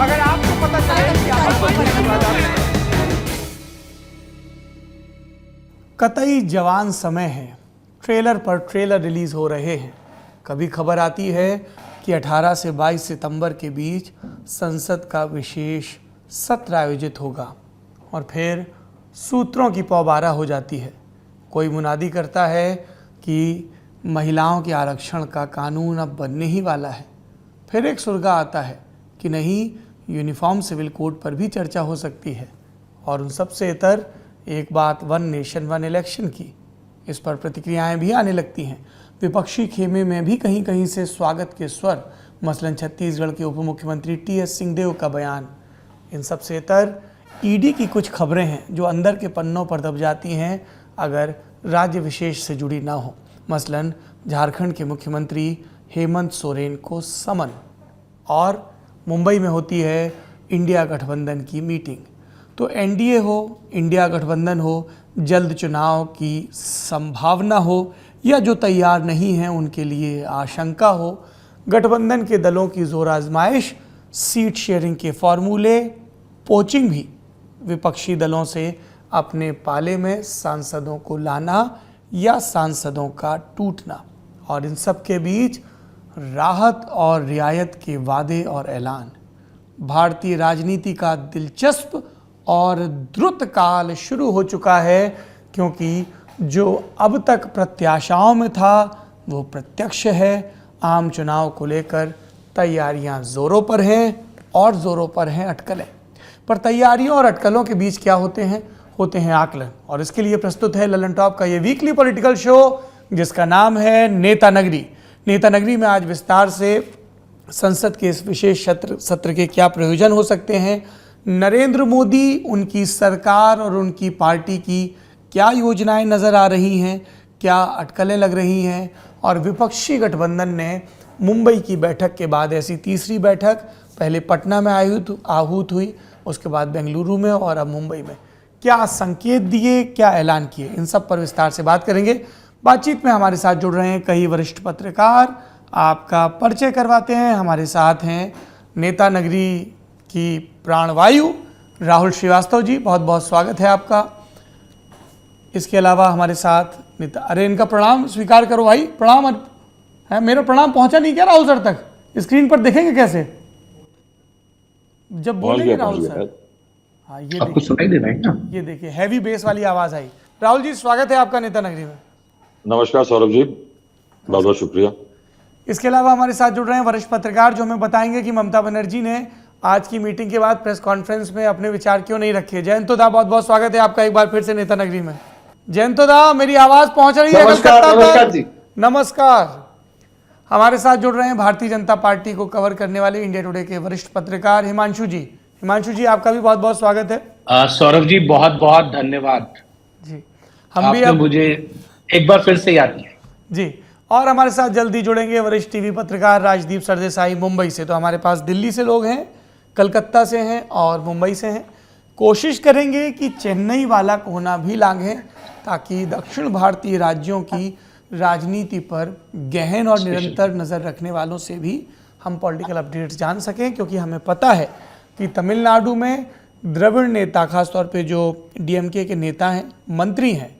मगर आपको पता चले कि आप कतई जवान समय है, ट्रेलर पर ट्रेलर रिलीज हो रहे हैं। कभी खबर आती है कि 18 से 22 सितंबर के बीच संसद का विशेष सत्र आयोजित होगा और फिर सूत्रों की पौबारा हो जाती है। कोई मुनादी करता है कि महिलाओं के आरक्षण का कानून अब बनने ही वाला है। फिर एक सुर्गा आता है कि नहीं, यूनिफॉर्म सिविल कोड पर भी चर्चा हो सकती है। और उन सबसे इतर एक बात, वन नेशन वन इलेक्शन की, इस पर प्रतिक्रियाएं भी आने लगती हैं। विपक्षी खेमे में भी कहीं कहीं से स्वागत के स्वर, मसलन छत्तीसगढ़ के उप मुख्यमंत्री टी.एस. सिंहदेव का बयान। इन सबसे इतर ईडी की कुछ खबरें हैं जो अंदर के पन्नों पर दब जाती हैं अगर राज्य विशेष से जुड़ी ना हो। मसलन झारखंड के मुख्यमंत्री हेमंत सोरेन को समन, और मुंबई में होती है इंडिया गठबंधन की मीटिंग। तो एनडीए हो, इंडिया गठबंधन हो, जल्द चुनाव की संभावना हो या जो तैयार नहीं हैं उनके लिए आशंका हो, गठबंधन के दलों की जोर आजमाइश, सीट शेयरिंग के फॉर्मूले, पोचिंग भी, विपक्षी दलों से अपने पाले में सांसदों को लाना या सांसदों का टूटना, और इन सब के बीच राहत और रियायत के वादे और ऐलान। भारतीय राजनीति का दिलचस्प और द्रुत काल शुरू हो चुका है, क्योंकि जो अब तक प्रत्याशाओं में था वो प्रत्यक्ष है। आम चुनाव को लेकर तैयारियां जोरों पर हैं और जोरों पर हैं अटकलें। पर तैयारियों और अटकलों के बीच क्या होते हैं आकलन। और इसके लिए प्रस्तुत है ललन टॉप का ये वीकली पॉलिटिकल शो जिसका नाम है नेता नगरी। नेता नगरी में आज विस्तार से संसद के इस विशेष सत्र के क्या प्रयोजन हो सकते हैं, नरेंद्र मोदी, उनकी सरकार और उनकी पार्टी की क्या योजनाएं नज़र आ रही हैं, क्या अटकलें लग रही हैं, और विपक्षी गठबंधन ने मुंबई की बैठक के बाद ऐसी तीसरी बैठक, पहले पटना में आहूत हुई, उसके बाद बेंगलुरु में और अब मुंबई में, क्या संकेत दिए, क्या ऐलान किए, इन सब पर विस्तार से बात करेंगे। बातचीत में हमारे साथ जुड़ रहे हैं कई वरिष्ठ पत्रकार। आपका परिचय करवाते हैं। हमारे साथ हैं नेता नगरी की प्राणवायु राहुल श्रीवास्तव जी, बहुत बहुत स्वागत है आपका। इसके अलावा हमारे साथ नेता, अरे इनका प्रणाम स्वीकार करो भाई, प्रणाम है। मेरा प्रणाम पहुंचा नहीं क्या राहुल सर तक? स्क्रीन पर देखेंगे कैसे जब बोलेंगे राहुल सर? हाँ, ये आपको सुनाई दे रहा है ना? ये देखिए हैवी बेस वाली आवाज आई। राहुल जी स्वागत है आपका नेता नगरी में। नमस्कार सौरभ जी, बहुत बहुत शुक्रिया। इसके अलावा हमारे साथ जुड़ रहे हैं वरिष्ठ पत्रकार जो हमें बताएंगे कि ममता बनर्जी ने आज की मीटिंग के बाद प्रेस कॉन्फ्रेंस में अपने विचार क्यों नहीं रखे। जयंतो दा, बहुत बहुत स्वागत है आपका एक बार फिर से नेता नगरी में। जयंतो दा, मेरी आवाज पहुंच रही है? नमस्कार जी। नमस्कार। हमारे साथ जुड़ रहे हैं भारतीय जनता पार्टी को कवर करने वाले इंडिया टुडे के वरिष्ठ पत्रकार हिमांशु जी। हिमांशु जी, आपका भी बहुत बहुत स्वागत है। सौरभ जी, बहुत बहुत धन्यवाद जी। हम भी अब मुझे एक बार फिर से याद किया जी। और हमारे साथ जल्दी जुड़ेंगे वरिष्ठ टीवी पत्रकार राजदीप सरदेसाई मुंबई से। तो हमारे पास दिल्ली से लोग हैं, कलकत्ता से हैं और मुंबई से हैं। कोशिश करेंगे कि चेन्नई वाला कोना भी लांघें ताकि दक्षिण भारतीय राज्यों की राजनीति पर गहन और निरंतर नज़र रखने वालों से भी हम पॉलिटिकल अपडेट्स जान सकें, क्योंकि हमें पता है कि तमिलनाडु में द्रविड़ नेता, खासतौर पे जो डीएमके के नेता हैं, मंत्री हैं,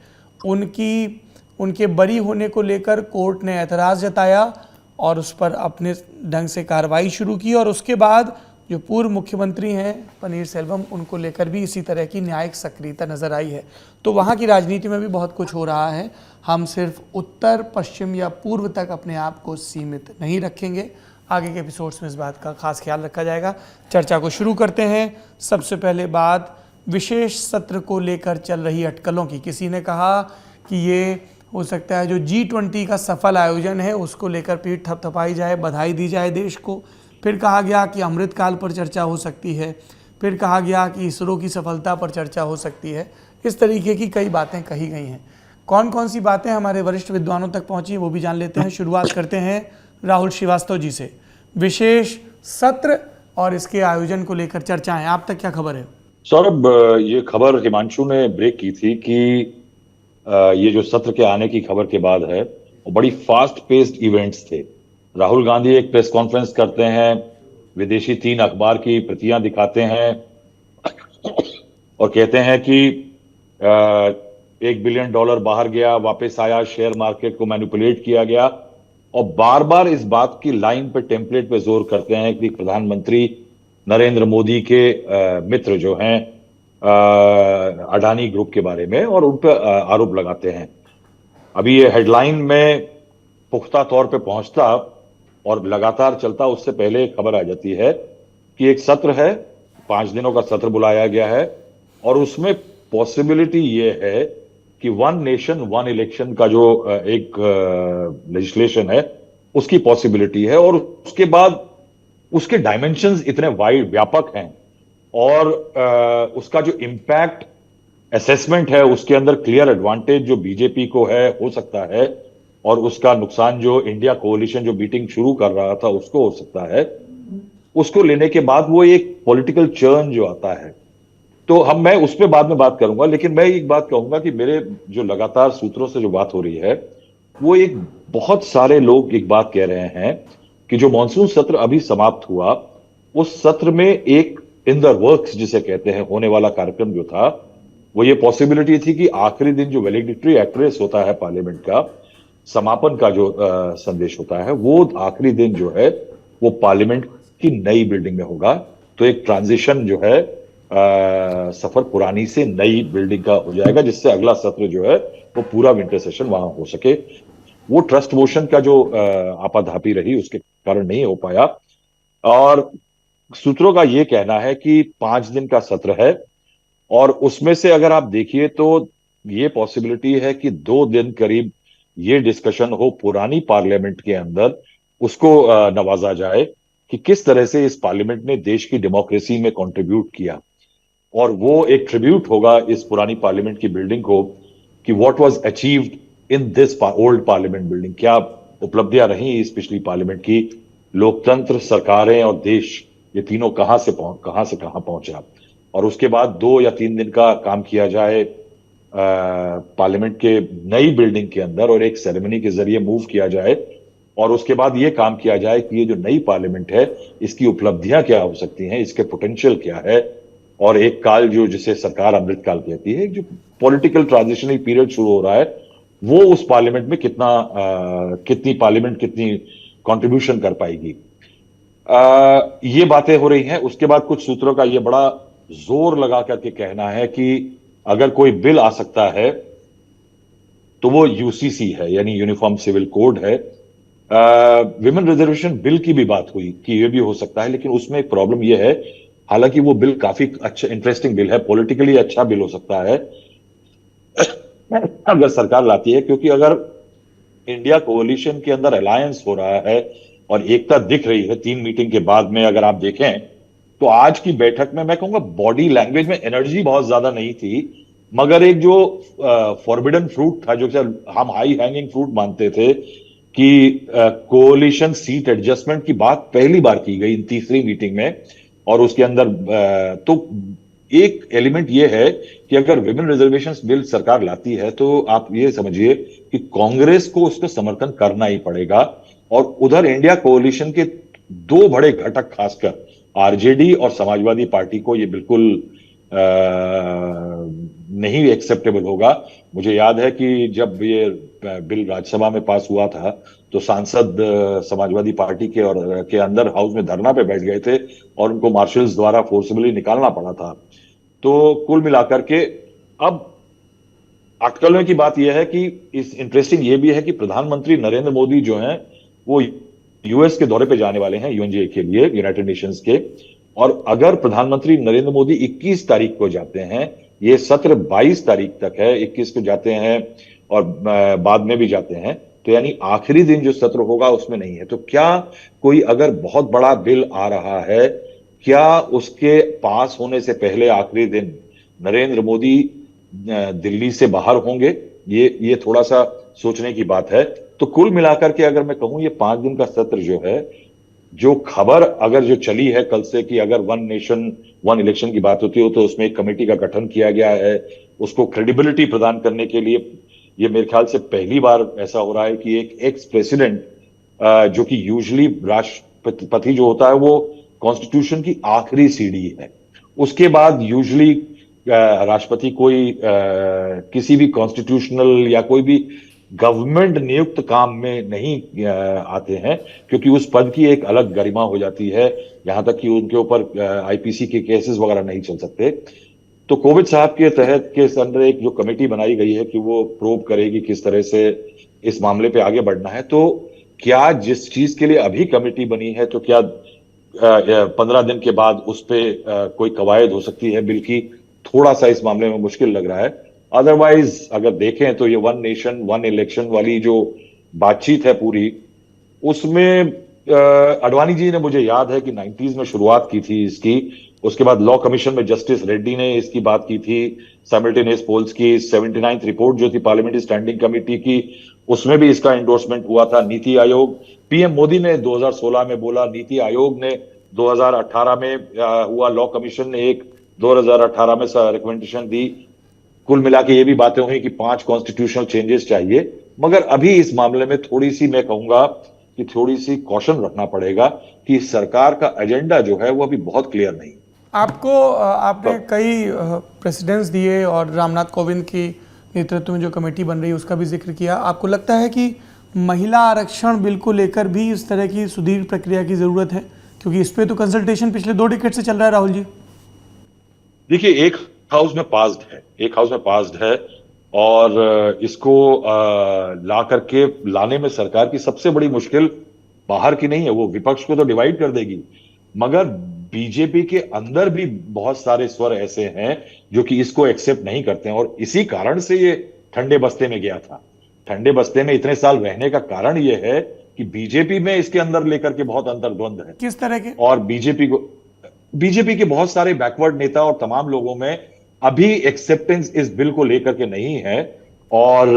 उनके बरी होने को लेकर कोर्ट ने ऐतराज़ जताया और उस पर अपने ढंग से कार्रवाई शुरू की। और उसके बाद जो पूर्व मुख्यमंत्री हैं पनीर सेल्वम, उनको लेकर भी इसी तरह की न्यायिक सक्रियता नज़र आई है। तो वहाँ की राजनीति में भी बहुत कुछ हो रहा है। हम सिर्फ उत्तर, पश्चिम या पूर्व तक अपने आप को सीमित नहीं रखेंगे। आगे के एपिसोड्स में इस बात का खास ख्याल रखा जाएगा। चर्चा को शुरू करते हैं। सबसे पहले बात विशेष सत्र को लेकर चल रही अटकलों की। किसी ने कहा कि ये हो सकता है जो G20 का सफल आयोजन है उसको लेकर पीठ थपथपाई जाए, बधाई दी जाए देश को। फिर कहा गया कि अमृतकाल पर चर्चा हो सकती है। फिर कहा गया कि इसरो की सफलता पर चर्चा हो सकती है। इस तरीके की कई बातें कही गई हैं। कौन कौन सी बातें हमारे वरिष्ठ विद्वानों तक पहुंची वो भी जान लेते हैं। शुरुआत करते हैं राहुल श्रीवास्तव जी से। विशेष सत्र और इसके आयोजन को लेकर चर्चाएं, आप तक क्या खबर है? सौरभ, ये खबर हिमांशु ने ब्रेक की थी कि ये जो सत्र के आने की खबर के बाद है वो बड़ी फास्ट पेस्ड इवेंट्स थे। राहुल गांधी एक प्रेस कॉन्फ्रेंस करते हैं, विदेशी 3 अखबार की प्रतियां दिखाते हैं और कहते हैं कि $1 बिलियन बाहर गया, वापस आया, शेयर मार्केट को मैनिपुलेट किया गया, और बार बार इस बात की लाइन पे, टेम्पलेट पे जोर करते हैं कि प्रधानमंत्री नरेंद्र मोदी के मित्र जो हैं अडानी ग्रुप के बारे में, और उन पर आरोप लगाते हैं। अभी ये हेडलाइन में पुख्ता तौर पे पहुंचता और लगातार चलता उससे पहले खबर आ जाती है कि एक सत्र है, 5 दिनों का सत्र बुलाया गया है, और उसमें पॉसिबिलिटी ये है कि 1 नेशन 1 इलेक्शन का जो एक लेजिस्लेशन है उसकी पॉसिबिलिटी है, और उसके बाद उसके डायमेंशंस इतने वाइड, व्यापक हैं, और उसका जो इम्पैक्ट असेसमेंट है उसके अंदर क्लियर एडवांटेज जो बीजेपी को है हो सकता है, और उसका नुकसान जो इंडिया कोalition जो मीटिंग शुरू कर रहा था उसको हो सकता है। उसको लेने के बाद वो एक पॉलिटिकल चर्न जो आता है, तो मैं उस पर बाद में बात करूंगा, लेकिन मैं एक बात कहूंगा कि मेरे जो लगातार सूत्रों से जो बात हो रही है वो एक, बहुत सारे लोग एक बात कह रहे हैं कि जो मॉनसून सत्र अभी समाप्त हुआ, उस सत्र में एक इन द वर्क्स जिसे कहते हैं होने वाला कार्यक्रम जो था, वो ये पॉसिबिलिटी थी कि आखिरी दिन जो वैलेडिक्टरी एड्रेस होता है पार्लियामेंट का, समापन का जो संदेश होता है, वो आखिरी दिन जो है वो पार्लियामेंट की नई बिल्डिंग में होगा। तो एक ट्रांजिशन जो है सफर पुरानी से नई बिल्डिंग का हो जाएगा, जिससे अगला सत्र जो है वो पूरा विंटर सेशन वहां हो सके। वो ट्रस्ट मोशन का जो आपाधापी रही उसके कारण नहीं हो पाया, और सूत्रों का ये कहना है कि 5 दिन का सत्र है, और उसमें से अगर आप देखिए तो ये पॉसिबिलिटी है कि 2 दिन करीब ये डिस्कशन हो पुरानी पार्लियामेंट के अंदर, उसको नवाजा जाए कि किस तरह से इस पार्लियामेंट ने देश की डेमोक्रेसी में कंट्रीब्यूट किया, और वो एक ट्रिब्यूट होगा इस पुरानी पार्लियामेंट की बिल्डिंग को कि what was achieved in this old parliament building, क्या उपलब्धियां रही इस पिछली पार्लियामेंट की, लोकतंत्र, सरकारें और देश, ये तीनों कहां से कहां पहुंचा, और उसके बाद 2 या 3 दिन का काम किया जाए पार्लियामेंट के नई बिल्डिंग के अंदर, और एक सेरेमनी के जरिए मूव किया जाए, और उसके बाद ये काम किया जाए कि ये जो नई पार्लियामेंट है इसकी उपलब्धियां क्या हो सकती हैं, इसके पोटेंशियल क्या है, और एक काल जो जिसे सरकार अमृत काल कहती है, जो पॉलिटिकल ट्रांजिशनल पीरियड शुरू हो रहा है, वो उस पार्लियामेंट में कितनी पार्लियामेंट कितनी कंट्रीब्यूशन कर पाएगी। ये बातें हो रही हैं। उसके बाद कुछ सूत्रों का ये बड़ा जोर लगा करके कहना है कि अगर कोई बिल आ सकता है तो वो यूसीसी है, यानी यूनिफॉर्म सिविल कोड है। विमेन रिजर्वेशन बिल की भी बात हुई कि ये भी हो सकता है, लेकिन उसमें एक प्रॉब्लम ये है, हालांकि वो बिल काफी अच्छा, इंटरेस्टिंग बिल है, पॉलिटिकली अच्छा बिल हो सकता है अगर सरकार लाती है, क्योंकि अगर इंडिया कोalition के अंदर अलायंस हो रहा है और एकता दिख रही है 3 मीटिंग के बाद में, अगर आप देखें तो आज की बैठक में मैं कहूंगा बॉडी लैंग्वेज में एनर्जी बहुत ज्यादा नहीं थी, मगर एक जो फॉरबिडन फ्रूट था, जो हम हाई हैंगिंग फ्रूट मानते थे, कि कोalition सीट एडजस्टमेंट की बात पहली बार की गई इन तीसरी मीटिंग में, और उसके अंदर तो एक एलिमेंट ये है कि अगर विमेन रिजर्वेशन बिल सरकार लाती है तो आप ये समझिए कि कांग्रेस को उसका समर्थन करना ही पड़ेगा, और उधर इंडिया कोalition के 2 बड़े घटक, खासकर आरजेडी और समाजवादी पार्टी को ये बिल्कुल नहीं एक्सेप्टेबल होगा। मुझे याद है कि जब ये बिल राज्यसभा में पास हुआ था तो सांसद समाजवादी पार्टी के और के अंदर हाउस में धरना पे बैठ गए थे, और उनको मार्शल्स द्वारा फोर्सिबली निकालना पड़ा था। तो कुल मिलाकर के अब अटकलों की बात यह है कि इस इंटरेस्टिंग ये भी है कि प्रधानमंत्री नरेंद्र मोदी जो हैं वो यूएस के दौरे पे जाने वाले हैं, यूएनजीए के लिए, यूनाइटेड नेशंस के, और अगर प्रधानमंत्री नरेंद्र मोदी 21 तारीख को जाते हैं, ये सत्र 22 तारीख तक है, 21 को जाते हैं और बाद में भी जाते हैं, तो यानी आखिरी दिन जो सत्र होगा उसमें नहीं है। तो क्या कोई अगर बहुत बड़ा बिल आ रहा है, क्या उसके पास होने से पहले आखिरी दिन नरेंद्र मोदी दिल्ली से बाहर होंगे? ये थोड़ा सा सोचने की बात है। तो कुल मिलाकर के अगर मैं कहूं, ये 5 दिन का सत्र जो है, जो खबर अगर जो चली है कल से कि अगर 1 नेशन 1 इलेक्शन की बात होती हो तो उसमें एक कमेटी का गठन किया गया है, उसको क्रेडिबिलिटी प्रदान करने के लिए। ये मेरे ख्याल से पहली बार ऐसा हो रहा है कि एक एक्स प्रेसिडेंट, जो कि यूजुअली राष्ट्रपति जो होता है वो कॉन्स्टिट्यूशन की आखिरी सीढ़ी है। उसके बाद यूजुअली राष्ट्रपति कोई किसी भी कॉन्स्टिट्यूशनल या कोई भी गवर्नमेंट नियुक्त काम में नहीं आते हैं, क्योंकि उस पद की एक अलग गरिमा हो जाती है, यहां तक कि उनके ऊपर आईपीसी के केसेस वगैरह नहीं चल सकते। तो कोविंद साहब के तहत के अंदर एक जो कमेटी बनाई गई है कि वो प्रोब करेगी किस तरह से इस मामले पे आगे बढ़ना है। तो क्या जिस चीज के लिए अभी कमेटी बनी है, तो क्या 15 दिन के बाद उस पर कोई कवायद हो सकती है? बल्कि थोड़ा सा इस मामले में मुश्किल लग रहा है। अदरवाइज अगर देखें तो ये वन नेशन वन इलेक्शन वाली जो बातचीत है पूरी, उसमें अडवाणी जी ने, मुझे याद है कि 90s में शुरुआत की थी इसकी। उसके बाद लॉ कमीशन में जस्टिस रेड्डी ने इसकी बात की थी। साइमल्टेनियस पोल्स की 79th रिपोर्ट जो थी पार्लियामेंट्री स्टैंडिंग कमेटी की, उसमें भी इसका एंडोर्समेंट हुआ था। नीति आयोग, पीएम मोदी ने 2016 में बोला, नीति आयोग ने 2018 में हुआ, लॉ कमीशन ने एक 2018 में रिकमेंडेशन दी। कुल मिला के ये भी बातें हुई कि 5 कॉन्स्टिट्यूशनल चेंजेस चाहिए। मगर अभी इस मामले में थोड़ी सी, मैं कहूंगा कि थोड़ी सी कॉशन रखना पड़ेगा कि सरकार का एजेंडा जो है वो अभी बहुत क्लियर नहीं। आपने कई प्रेसिडेंट्स दिए और रामनाथ कोविंद की नेतृत्व में जो कमेटी बन रही है उसका भी जिक्र किया। आपको लगता है कि महिला आरक्षण बिल को लेकर भी इस तरह की सुदीर्घ प्रक्रिया की जरूरत है? क्योंकि इस पे तो कंसल्टेशन पिछले 2 डिकेड से चल रहा है, राहुल जी। देखिए, एक हाउस में पास्ड है और इसको ला करके लाने में सरकार की सबसे बड़ी मुश्किल बाहर की नहीं है, वो विपक्ष को तो डिवाइड कर देगी, मगर बीजेपी के अंदर भी बहुत सारे स्वर ऐसे हैं जो कि इसको एक्सेप्ट नहीं करते हैं। और इसी कारण से ये ठंडे बस्ते में गया था। ठंडे बस्ते में इतने साल रहने का कारण ये है कि बीजेपी में इसके अंदर लेकर के बहुत अंतर्द्वंद है। किस तरह के? और बीजेपी के बहुत सारे बैकवर्ड नेता और तमाम लोगों में अभी एक्सेप्टेंस इस बिल को लेकर के नहीं है। और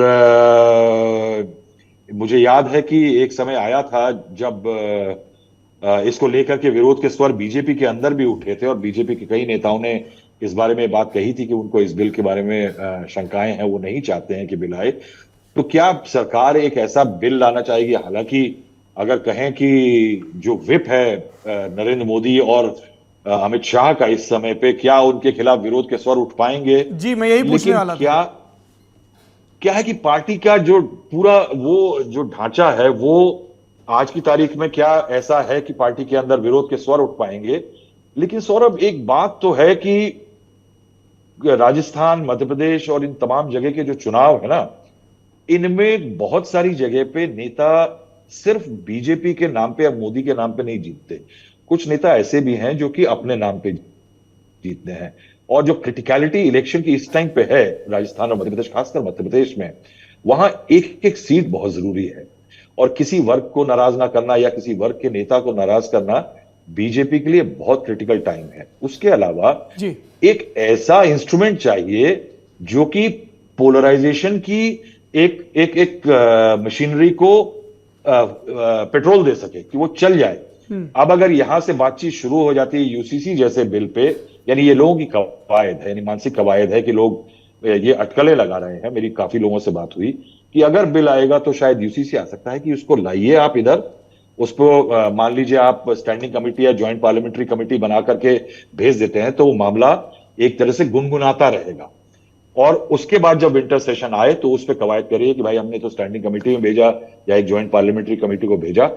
मुझे याद है कि एक समय आया था जब इसको लेकर के विरोध के स्वर बीजेपी के अंदर भी उठे थे और बीजेपी के कई नेताओं ने इस बारे में बात कही थी कि उनको इस बिल के बारे में शंकाएं हैं, वो नहीं चाहते हैं कि बिल आए। तो क्या सरकार एक ऐसा बिल लाना चाहेगी? हालांकि अगर कहें कि जो विप है नरेंद्र मोदी और अमित शाह का इस समय पे, क्या उनके खिलाफ विरोध के स्वर उठ पाएंगे? जी, मैं यही पूछने वाला था। क्या है कि पार्टी का जो पूरा वो जो ढांचा है, वो आज की तारीख में क्या ऐसा है कि पार्टी के अंदर विरोध के स्वर उठ पाएंगे? लेकिन सौरभ, एक बात तो है कि राजस्थान, मध्य प्रदेश और इन तमाम जगह के जो चुनाव है ना, इनमें बहुत सारी जगह पे नेता सिर्फ बीजेपी के नाम पे या मोदी के नाम पे नहीं जीतते। कुछ नेता ऐसे भी हैं जो कि अपने नाम पे जीतते हैं। और जो क्रिटिकलिटी इलेक्शन की इस टाइम पे है राजस्थान और मध्य प्रदेश, खासकर मध्य प्रदेश में, वहां एक एक सीट बहुत जरूरी है। और किसी वर्ग को नाराज ना करना या किसी वर्ग के नेता को नाराज करना बीजेपी के लिए बहुत क्रिटिकल टाइम है। उसके अलावा एक ऐसा इंस्ट्रूमेंट चाहिए जो कि पोलराइजेशन की एक मशीनरी को पेट्रोल दे सके, कि वो चल जाए। अब अगर यहां से बातचीत शुरू हो जाती है यूसीसी जैसे बिल पे, यानी ये लोगों की कवायद है, यानी मानसिक कवायद है कि लोग ये अटकलें लगा रहे हैं। मेरी काफी लोगों से बात हुई कि अगर बिल आएगा तो शायद यूसीसी आ सकता है कि उसको लाइए आप इधर, उसको मान लीजिए आप स्टैंडिंग कमेटी या ज्वाइंट पार्लियामेंट्री कमेटी बना करके भेज देते हैं, तो वो मामला एक तरह से गुनगुनाता रहेगा। और उसके बाद जब विंटर सेशन आए तो उस पर कवायद करिए कि भाई हमने तो स्टैंडिंग कमेटी में भेजा या एक ज्वाइंट पार्लियामेंट्री कमेटी को भेजा।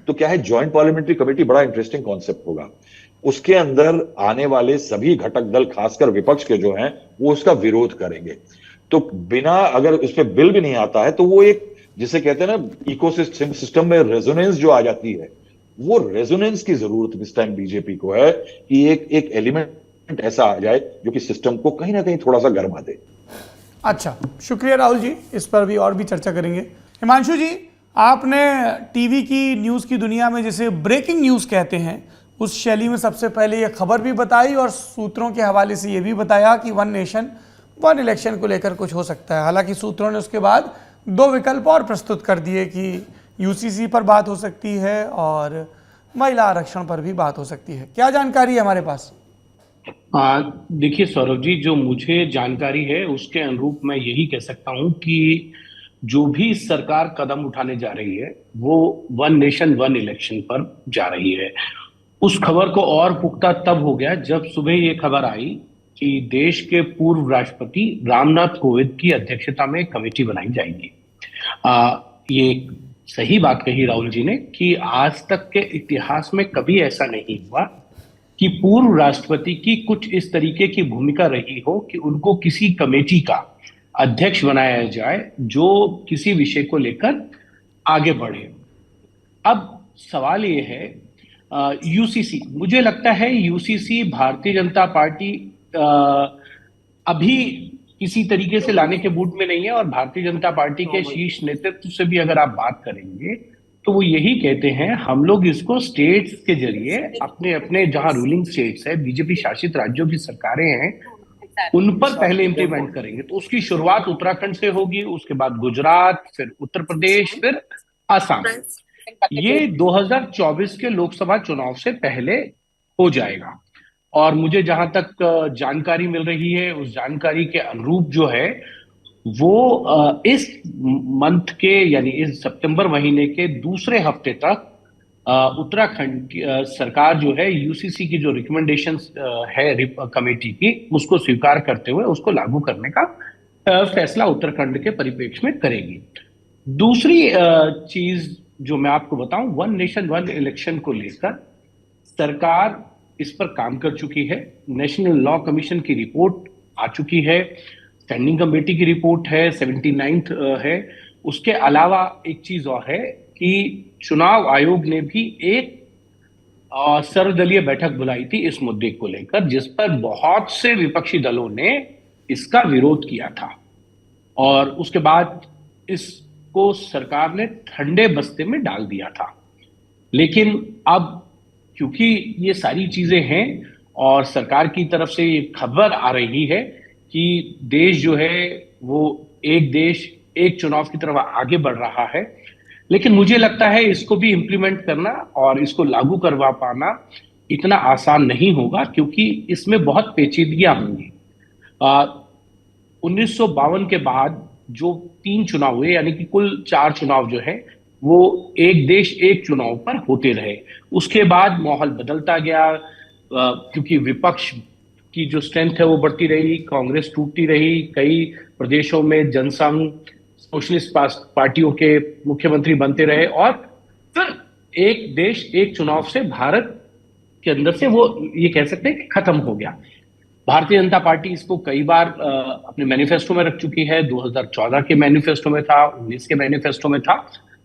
तो क्या है, ज्वाइंट पार्लियामेंट्री कमेटी बड़ा इंटरेस्टिंग कॉन्सेप्ट होगा। उसके अंदर आने वाले सभी घटक दल, खासकर विपक्ष के जो हैं, वो उसका विरोध करेंगे। तो बिना, अगर उस पर बिल भी नहीं आता है तो वो एक, जिसे कहते हैं ना, इकोसिस्टम में रेजोनेंस जो आ जाती है, वो रेजोनेंस की जरूरत इस टाइम बीजेपी को है कि एक एलिमेंट ऐसा आ जाए जो कि सिस्टम को कहीं ना कहीं थोड़ा सा गर्मा दे। अच्छा, शुक्रिया राहुल जी, इस पर भी और भी चर्चा करेंगे। हिमांशु जी, आपने टीवी की न्यूज़ की दुनिया में जिसे ब्रेकिंग न्यूज़ कहते हैं, उस शैली में सबसे पहले ये खबर भी बताई और सूत्रों के हवाले से ये भी बताया कि वन नेशन वन इलेक्शन को लेकर कुछ हो सकता है। हालांकि सूत्रों ने उसके बाद 2 विकल्प और प्रस्तुत कर दिए कि यूसीसी पर बात हो सकती है और महिला आरक्षण पर भी बात हो सकती है। क्या जानकारी है हमारे पास? देखिए सौरभ जी, जो मुझे जानकारी है उसके अनुरूप मैं यही कह सकता हूं कि जो भी सरकार कदम उठाने जा रही है वो वन नेशन वन इलेक्शन पर जा रही है। उस खबर को और पुख्ता तब हो गया जब सुबह ये खबर आई कि देश के पूर्व राष्ट्रपति रामनाथ कोविंद की अध्यक्षता में एक कमेटी बनाई जाएगी। ये सही बात कही राहुल जी ने कि आज तक के इतिहास में कभी ऐसा नहीं हुआ कि पूर्व राष्ट्रपति की कुछ इस तरीके की भूमिका रही हो कि उनको किसी कमेटी का अध्यक्ष बनाया जाए जो किसी विषय को लेकर आगे बढ़े। अब सवाल ये है, यूसीसी, मुझे लगता है यूसीसी भारतीय जनता पार्टी अभी किसी तरीके से लाने के मूड में नहीं है, और भारतीय जनता पार्टी के शीर्ष नेतृत्व से भी अगर आप बात करेंगे तो वो यही कहते हैं हम लोग इसको स्टेट्स के जरिए अपने अपने जहां रूलिंग स्टेट्स है, बीजेपी शासित राज्यों की सरकारें हैं, उन पर पहले इंप्लीमेंट करेंगे। तो उसकी शुरुआत उत्तराखंड से होगी, उसके बाद गुजरात, फिर उत्तर प्रदेश, फिर आसाम। ये 2024 के लोकसभा चुनाव से पहले हो जाएगा। और मुझे जहां तक जानकारी मिल रही है, उस जानकारी के अनुरूप जो है वो इस मंथ के यानी इस सितंबर महीने के दूसरे हफ्ते तक उत्तराखंड की सरकार जो है यूसीसी की जो रिकमेंडेशंस है कमेटी की, उसको स्वीकार करते हुए उसको लागू करने का फैसला उत्तराखंड के परिप्रेक्ष्य में करेगी। दूसरी चीज जो मैं आपको बताऊं, वन नेशन वन इलेक्शन को लेकर सरकार इस पर काम कर चुकी है। नेशनल लॉ कमीशन की रिपोर्ट आ चुकी है, स्टैंडिंग कमेटी की रिपोर्ट है, 79th है। उसके अलावा एक चीज और है कि चुनाव आयोग ने भी एक सर्वदलीय बैठक बुलाई थी इस मुद्दे को लेकर, जिस पर बहुत से विपक्षी दलों ने इसका विरोध किया था, और उसके बाद इसको सरकार ने ठंडे बस्ते में डाल दिया था। लेकिन अब क्योंकि ये सारी चीजें हैं और सरकार की तरफ से ये खबर आ रही है कि देश जो है वो एक देश एक चुनाव की तरफ आगे बढ़ रहा है, लेकिन मुझे लगता है इसको भी इंप्लीमेंट करना और इसको लागू करवा पाना इतना आसान नहीं होगा, क्योंकि इसमें बहुत पेचीदगियां होंगी। 1952 के बाद जो 3 चुनाव हुए, यानी कि कुल 4 चुनाव जो है वो एक देश एक चुनाव पर होते रहे। उसके बाद माहौल बदलता गया, क्योंकि विपक्ष की जो स्ट्रेंथ है वो बढ़ती रही, कांग्रेस टूटती रही, कई प्रदेशों में जनसंघ सोशलिस्ट पार्टियों के मुख्यमंत्री बनते रहे, और फिर एक देश एक चुनाव से भारत के अंदर से वो ये कह सकते हैं कि खत्म हो गया। भारतीय जनता पार्टी इसको कई बार अपने मैनिफेस्टो में रख चुकी है। 2014 के मैनिफेस्टो में था, 19 के मैनिफेस्टो में था,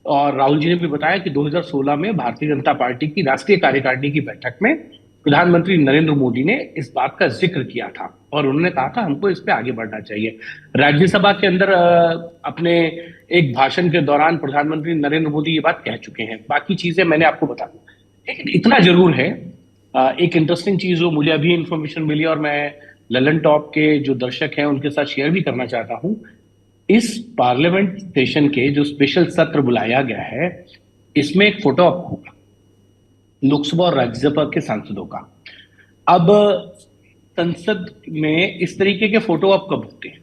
और राहुल जी ने भी बताया कि 2016 में भारतीय जनता पार्टी की राष्ट्रीय कार्यकारिणी की बैठक में प्रधानमंत्री नरेंद्र मोदी ने इस बात का जिक्र किया था, और उन्होंने कहा था हमको इस पे आगे बढ़ना चाहिए। राज्यसभा के अंदर अपने एक भाषण के दौरान प्रधानमंत्री नरेंद्र मोदी ये बात कह चुके हैं। बाकी चीजें मैंने आपको बता दी, लेकिन इतना जरूर है, एक इंटरेस्टिंग चीज जो मुझे अभी इंफॉर्मेशन मिली और मैं ललन टॉप के जो दर्शक हैं उनके साथ शेयर भी करना चाहता हूं। इस पार्लियामेंट सेशन के जो स्पेशल सत्र बुलाया गया है, इसमें एक फोटो ऑप होगा लोकसभा और राज्यसभा के सांसदों का। अब संसद में इस तरीके के फोटो ऑप कब होते हैं?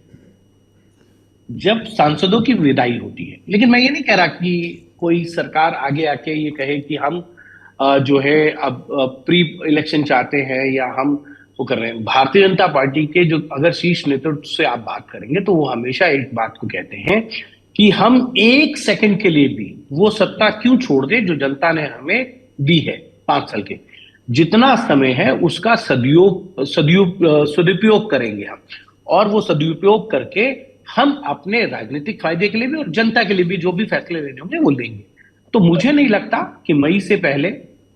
जब सांसदों की विदाई होती है। लेकिन मैं ये नहीं कह रहा कि कोई सरकार आगे आके ये कहे कि हम जो है अब प्री इलेक्शन चाहते हैं या हम वो कर रहे हैं। भारतीय जनता पार्टी के जो अगर शीर्ष नेतृत्व से आप बात करेंगे तो वो हमेशा एक बात को कहते हैं कि हम एक सेकंड के लिए भी वो सत्ता क्यों छोड़ दे जो जनता ने हमें दी है 5 साल के। जितना समय है उसका सदुपयोग करेंगे हम, और वो सदुपयोग करके हम अपने राजनीतिक फायदे के लिए भी और जनता के लिए भी जो भी फैसले लेने होंगे वो लेंगे। तो मुझे नहीं लगता कि मई से पहले,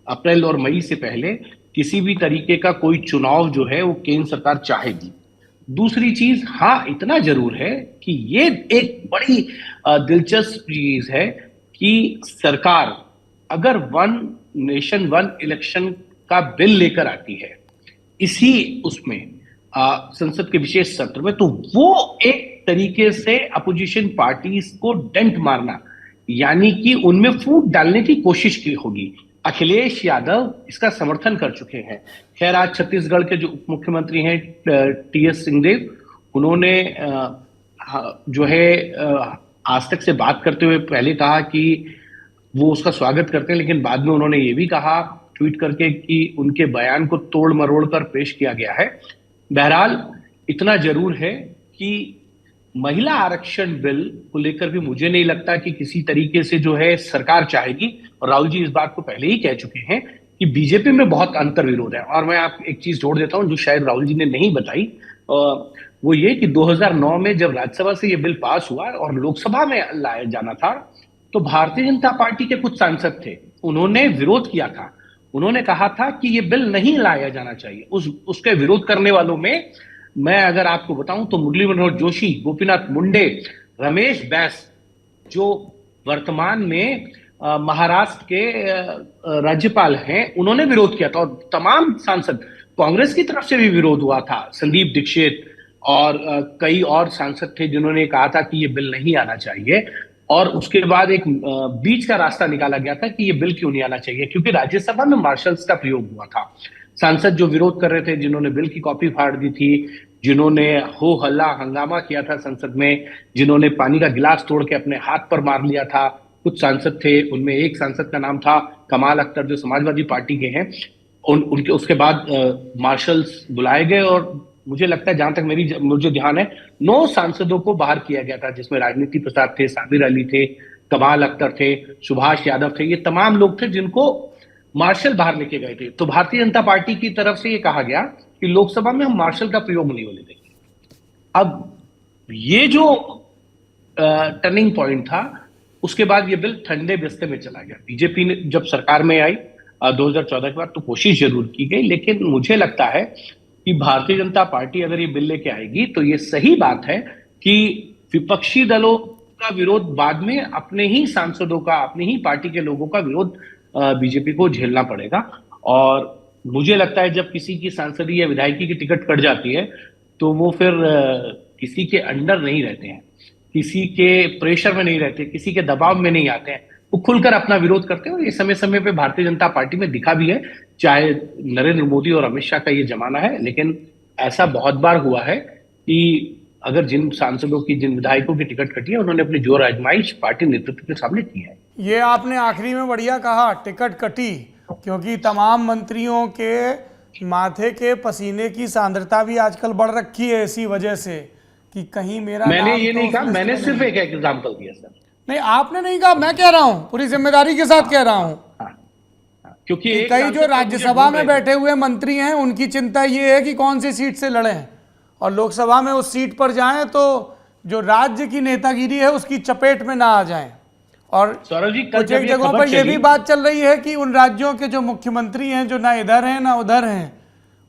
अप्रैल और मई से पहले किसी भी तरीके का कोई चुनाव जो है वो केंद्र सरकार चाहेगी। दूसरी चीज, हाँ इतना जरूर है कि ये एक बड़ी दिलचस्प चीज है कि सरकार अगर वन नेशन वन इलेक्शन का बिल लेकर आती है इसी उसमें संसद के विशेष सत्र में, तो वो एक तरीके से अपोजिशन पार्टीज को डेंट मारना, यानी कि उनमें फूट डालने की कोशिश की होगी। अखिलेश यादव इसका समर्थन कर चुके हैं। खैर आज छत्तीसगढ़ के जो उप मुख्यमंत्री हैं टीएस सिंहदेव, उन्होंने जो है आज तक से बात करते हुए पहले कहा कि वो उसका स्वागत करते हैं, लेकिन बाद में उन्होंने ये भी कहा ट्वीट करके कि उनके बयान को तोड़ मरोड़ कर पेश किया गया है। बहरहाल इतना जरूर है कि महिला आरक्षण बिल को लेकर भी मुझे नहीं लगता कि किसी तरीके से जो है सरकार चाहेगी, और राहुल जी इस बात को पहले ही कह चुके हैं कि बीजेपी में बहुत अंतर विरोध है। और मैं आप एक चीज जोड़ देता हूं जो शायद राहुल जी ने नहीं बताई, वो ये कि 2009 में जब राज्यसभा से ये बिल पास हुआ और लोकसभा में लाया जाना था, तो भारतीय जनता पार्टी के कुछ सांसद थे, उन्होंने विरोध किया था। उन्होंने कहा था कि ये बिल नहीं लाया जाना चाहिए। उसके विरोध करने वालों में मैं अगर आपको बताऊं तो मुरली मनोहर जोशी, गोपीनाथ मुंडे, रमेश बैस, जो वर्तमान में महाराष्ट्र के राज्यपाल हैं, उन्होंने विरोध किया था। और तमाम सांसद, कांग्रेस की तरफ से भी विरोध हुआ था, संदीप दीक्षित और कई और सांसद थे जिन्होंने कहा था कि ये बिल नहीं आना चाहिए। और उसके बाद एक बीच का रास्ता निकाला गया था कि ये बिल क्यों नहीं आना चाहिए, क्योंकि राज्यसभा में मार्शल्स का प्रयोग हुआ था। सांसद जो विरोध कर रहे थे, जिन्होंने बिल की कॉपी फाड़ दी थी, जिन्होंने हो हल्ला हंगामा किया था संसद में, जिन्होंने पानी का गिलास तोड़ के अपने हाथ पर मार लिया था, कुछ सांसद थे। उनमें एक सांसद का नाम था कमाल अख्तर, जो समाजवादी पार्टी के हैं। उनके उसके बाद मार्शल्स बुलाए गए और मुझे लगता है, जहां तक मुझे ध्यान है, 9 सांसदों को बाहर किया गया था, जिसमें राजनीति प्रसाद थे, साबिर अली थे, कमाल अख्तर थे, सुभाष यादव थे। ये तमाम लोग थे जिनको मार्शल बाहर लेके गए थे। तो भारतीय जनता पार्टी की तरफ से ये कहा गया कि लोकसभा में हम मार्शल का प्रयोग नहीं होने देंगे। अब ये जो टर्निंग पॉइंट था, उसके बाद ये बिल ठंडे बिस्ते में चला गया। बीजेपी ने जब सरकार में आई 2014 के बाद, तो कोशिश जरूर की गई, लेकिन मुझे लगता है कि भारतीय जनता पार्टी अगर ये बिल लेके आएगी तो ये सही बात है कि विपक्षी दलों का विरोध बाद में अपने ही सांसदों का, अपनी ही पार्टी के लोगों का विरोध बीजेपी को झेलना पड़ेगा। और मुझे लगता है जब किसी की सांसदी या विधायकी की टिकट कट जाती है तो वो फिर किसी के अंडर नहीं रहते हैं, किसी के प्रेशर में नहीं रहते, किसी के दबाव में नहीं आते हैं, वो खुलकर अपना विरोध करते हैं। और ये समय समय पे भारतीय जनता पार्टी में दिखा भी है, चाहे नरेंद्र मोदी और अमित शाह का ये जमाना है, लेकिन ऐसा बहुत बार हुआ है कि अगर जिन सांसदों की, जिन विधायकों की टिकट कटी है, उन्होंने अपनी जोर आजमाइश पार्टी नेतृत्व के सामने की है। ये आपने आखिरी में बढ़िया कहा, टिकट कटी, क्योंकि तमाम मंत्रियों के माथे के पसीने की सांद्रता भी आजकल बढ़ रखी है इसी वजह से कि कहीं मेरा मैंने ये नहीं कहा, मैंने सिर्फ एक एग्जांपल दिया सर। नहीं, आपने नहीं कहा, मैं कह रहा हूं, पूरी जिम्मेदारी के साथ कह रहा हूं। क्योंकि कई जो राज्यसभा में बैठे हुए मंत्री हैं, उनकी चिंता ये है कि कौन सी सीट से लड़े, और लोकसभा में उस सीट पर जाएं तो जो राज्य की नेतागिरी है उसकी चपेट में ना आ जाएं। और सौरभ जी, कुछ एक जगहों पर यह भी बात चल रही है कि उन राज्यों के जो मुख्यमंत्री हैं, जो ना इधर हैं ना उधर हैं,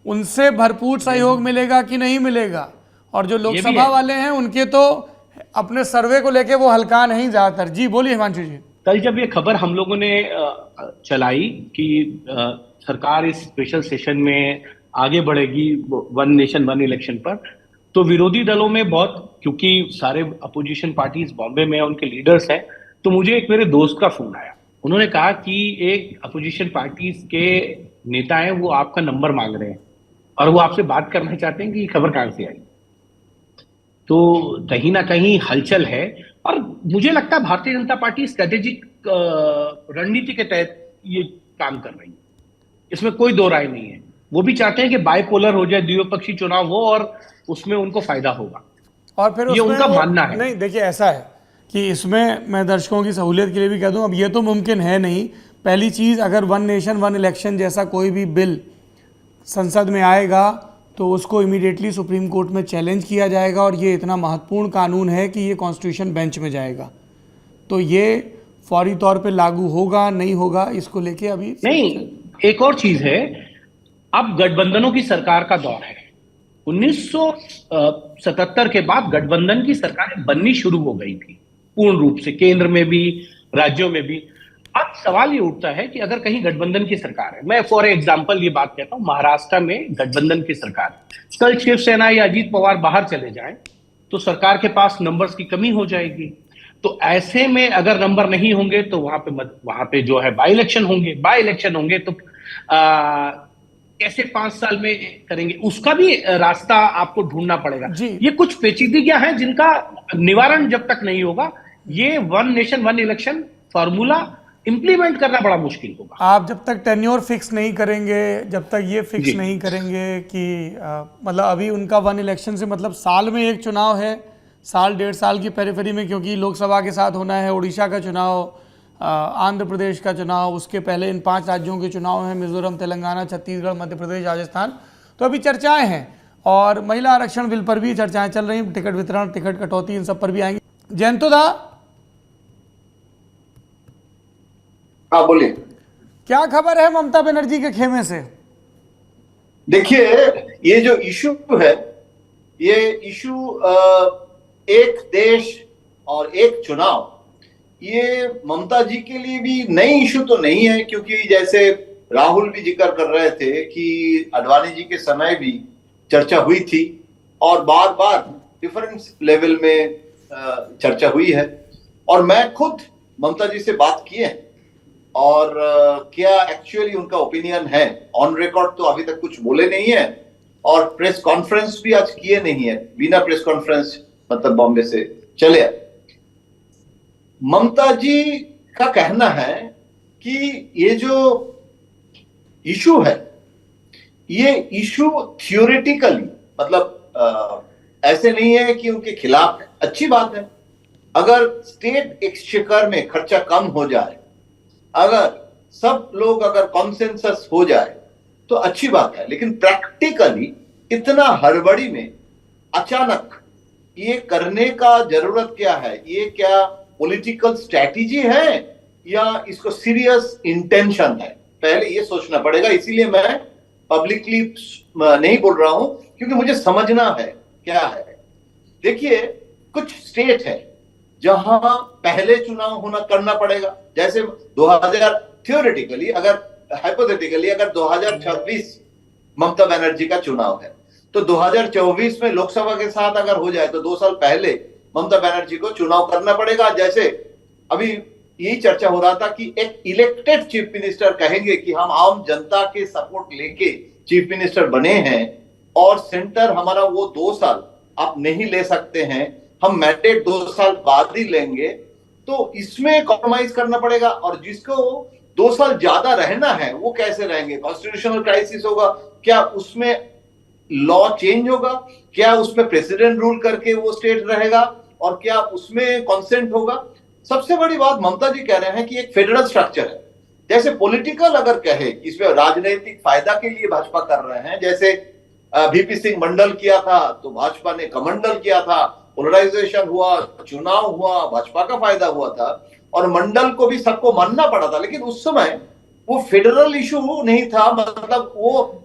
उनसे भरपूर सहयोग मिलेगा कि नहीं मिलेगा। और जो लोकसभा वाले हैं, उनके तो अपने सर्वे को लेके वो हल्का नहीं ज्यादातर। जी बोलिए हिमांशु जी। कल जब ये खबर हम लोगों ने चलाई कि सरकार इस स्पेशल सेशन में आगे बढ़ेगी वन नेशन वन इलेक्शन पर, तो विरोधी दलों में बहुत, क्योंकि सारे अपोजिशन पार्टीज बॉम्बे में उनके लीडर्स हैं, तो मुझे एक मेरे दोस्त का फोन आया। उन्होंने कहा कि एक अपोजिशन पार्टीज के नेता हैं, वो आपका नंबर मांग रहे हैं और वो आपसे बात करना चाहते हैं कि खबर कहां से आई। तो कहीं ना कहीं हलचल है, और मुझे लगता है भारतीय जनता पार्टी स्ट्रेटेजिक रणनीति के तहत ये काम कर रही है, इसमें कोई दो राय नहीं है। वो भी चाहते हैं कि बाइपोलर हो जाए, द्विपक्षीय चुनाव हो और उसमें उनको फायदा होगा, और फिर ये उनका मानना है। नहीं, देखिए ऐसा है कि इसमें मैं दर्शकों की सहूलियत के लिए भी कह दूं, अब ये तो मुमकिन है नहीं। पहली चीज़, अगर वन नेशन वन इलेक्शन जैसा कोई भी बिल संसद में आएगा तो उसको इमीडिएटली सुप्रीम कोर्ट में चैलेंज किया जाएगा, और ये इतना महत्वपूर्ण कानून है कि ये कॉन्स्टिट्यूशन बेंच में जाएगा, तो ये फौरी तौर पे लागू होगा नहीं होगा, इसको लेके अभी नहीं। एक और चीज है, अब गठबंधनों की सरकार का दौर है। 1977 के बाद गठबंधन की सरकारें बननी शुरू हो गई थी पूर्ण रूप से, केंद्र में भी राज्यों में भी। अब सवाल ये उठता है कि अगर कहीं गठबंधन की सरकार है, मैं फॉर एग्जांपल ये बात कहता हूं, महाराष्ट्र में गठबंधन की सरकार है, कल शिवसेना या अजीत पवार बाहर चले जाएं तो सरकार के पास नंबर्स की कमी हो जाएगी। तो ऐसे में अगर नंबर नहीं होंगे तो वहां पे जो है बाई इलेक्शन होंगे तो कैसे 5 साल में करेंगे, उसका भी रास्ता आपको ढूंढना पड़ेगा। ये कुछ पेचीदगियां हैं जिनका निवारण जब तक नहीं होगा, ये one nation one election formula implement करना बड़ा मुश्किल होगा। आप जब तक टेन्योर फिक्स नहीं करेंगे, जब तक ये फिक्स जी। नहीं करेंगे कि मतलब अभी उनका वन इलेक्शन से मतलब साल में एक चुनाव है, साल 1.5 साल की पेरिफेरी में, क्योंकि लोकसभा के साथ होना है, उड़ीसा का चुनाव, आंध्र प्रदेश का चुनाव, उसके पहले इन 5 राज्यों के चुनाव हैं, मिजोरम, तेलंगाना, छत्तीसगढ़, मध्य प्रदेश, राजस्थान। तो अभी चर्चाएं हैं और महिला आरक्षण बिल पर भी चर्चाएं चल रही, टिकट वितरण, टिकट कटौती, इन सब पर भी आएंगी। जयंतो दा, हाँ बोलिए। क्या खबर है ममता बनर्जी के खेमे से? देखिए, ये जो इशू है, ये इशू एक देश और एक चुनाव, ये ममता जी के लिए भी नई इशू तो नहीं है, क्योंकि जैसे राहुल भी जिक्र कर रहे थे कि अडवाणी जी के समय भी चर्चा हुई थी और बार बार डिफरेंस लेवल में चर्चा हुई है। और मैं खुद ममता जी से बात किए और क्या एक्चुअली उनका ओपिनियन है। ऑन रिकॉर्ड तो अभी तक कुछ बोले नहीं है और प्रेस कॉन्फ्रेंस भी आज किए नहीं है, बिना प्रेस कॉन्फ्रेंस मतलब बॉम्बे से चले आए। ममता जी का कहना है कि ये जो इशू है, ये इशू थियोरेटिकली मतलब ऐसे नहीं है कि उनके खिलाफ है। अच्छी बात है, अगर स्टेट एक्सचेकर में खर्चा कम हो जाए, अगर सब लोग अगर कॉन्सेंसस हो जाए तो अच्छी बात है। लेकिन प्रैक्टिकली इतना हड़बड़ी में अचानक ये करने का जरूरत क्या है? ये क्या पॉलिटिकल स्ट्रैटेजी है या इसको सीरियस इंटेंशन है? पहले ये सोचना पड़ेगा। इसीलिए मैं पब्लिकली नहीं बोल रहा हूं, क्योंकि मुझे समझना है क्या है। देखिए, कुछ स्टेट है जहां पहले चुनाव होना करना पड़ेगा। जैसे 2000 थियोरेटिकली, अगर हाइपोथेटिकली अगर 2026 ममता बनर्जी का चुनाव है तो 2024 में लोकसभा के साथ अगर हो जाए तो 2 साल पहले ममता बनर्जी को चुनाव करना पड़ेगा। जैसे अभी यही चर्चा हो रहा था कि एक इलेक्टेड चीफ मिनिस्टर कहेंगे कि हम आम जनता के सपोर्ट लेके चीफ मिनिस्टर बने हैं और सेंटर हमारा वो 2 साल आप नहीं ले सकते हैं, हम मैंडेट 2 साल बाद ही लेंगे। तो इसमें कॉम्प्रोमाइज करना पड़ेगा। और जिसको 2 साल ज्यादा रहना है वो कैसे रहेंगे? कॉन्स्टिट्यूशनल क्राइसिस होगा क्या? उसमें लॉ चेंज होगा क्या? उसमें प्रेसिडेंट रूल करके वो स्टेट रहेगा और क्या उसमें कॉन्सेंट होगा? सबसे बड़ी बात ममता जी कह रहे हैं कि एक फेडरल स्ट्रक्चर है। जैसे पॉलिटिकल अगर कहे, इसमें राजनीतिक फायदा के लिए भाजपा कर रहे हैं, जैसे वीपी सिंह मंडल किया था तो भाजपा ने कमंडल किया था, पोलराइजेशन हुआ, चुनाव हुआ, भाजपा का फायदा हुआ था और मंडल को भी सबको मानना पड़ा था। लेकिन उस समय वो फेडरल इशू नहीं था, मतलब वो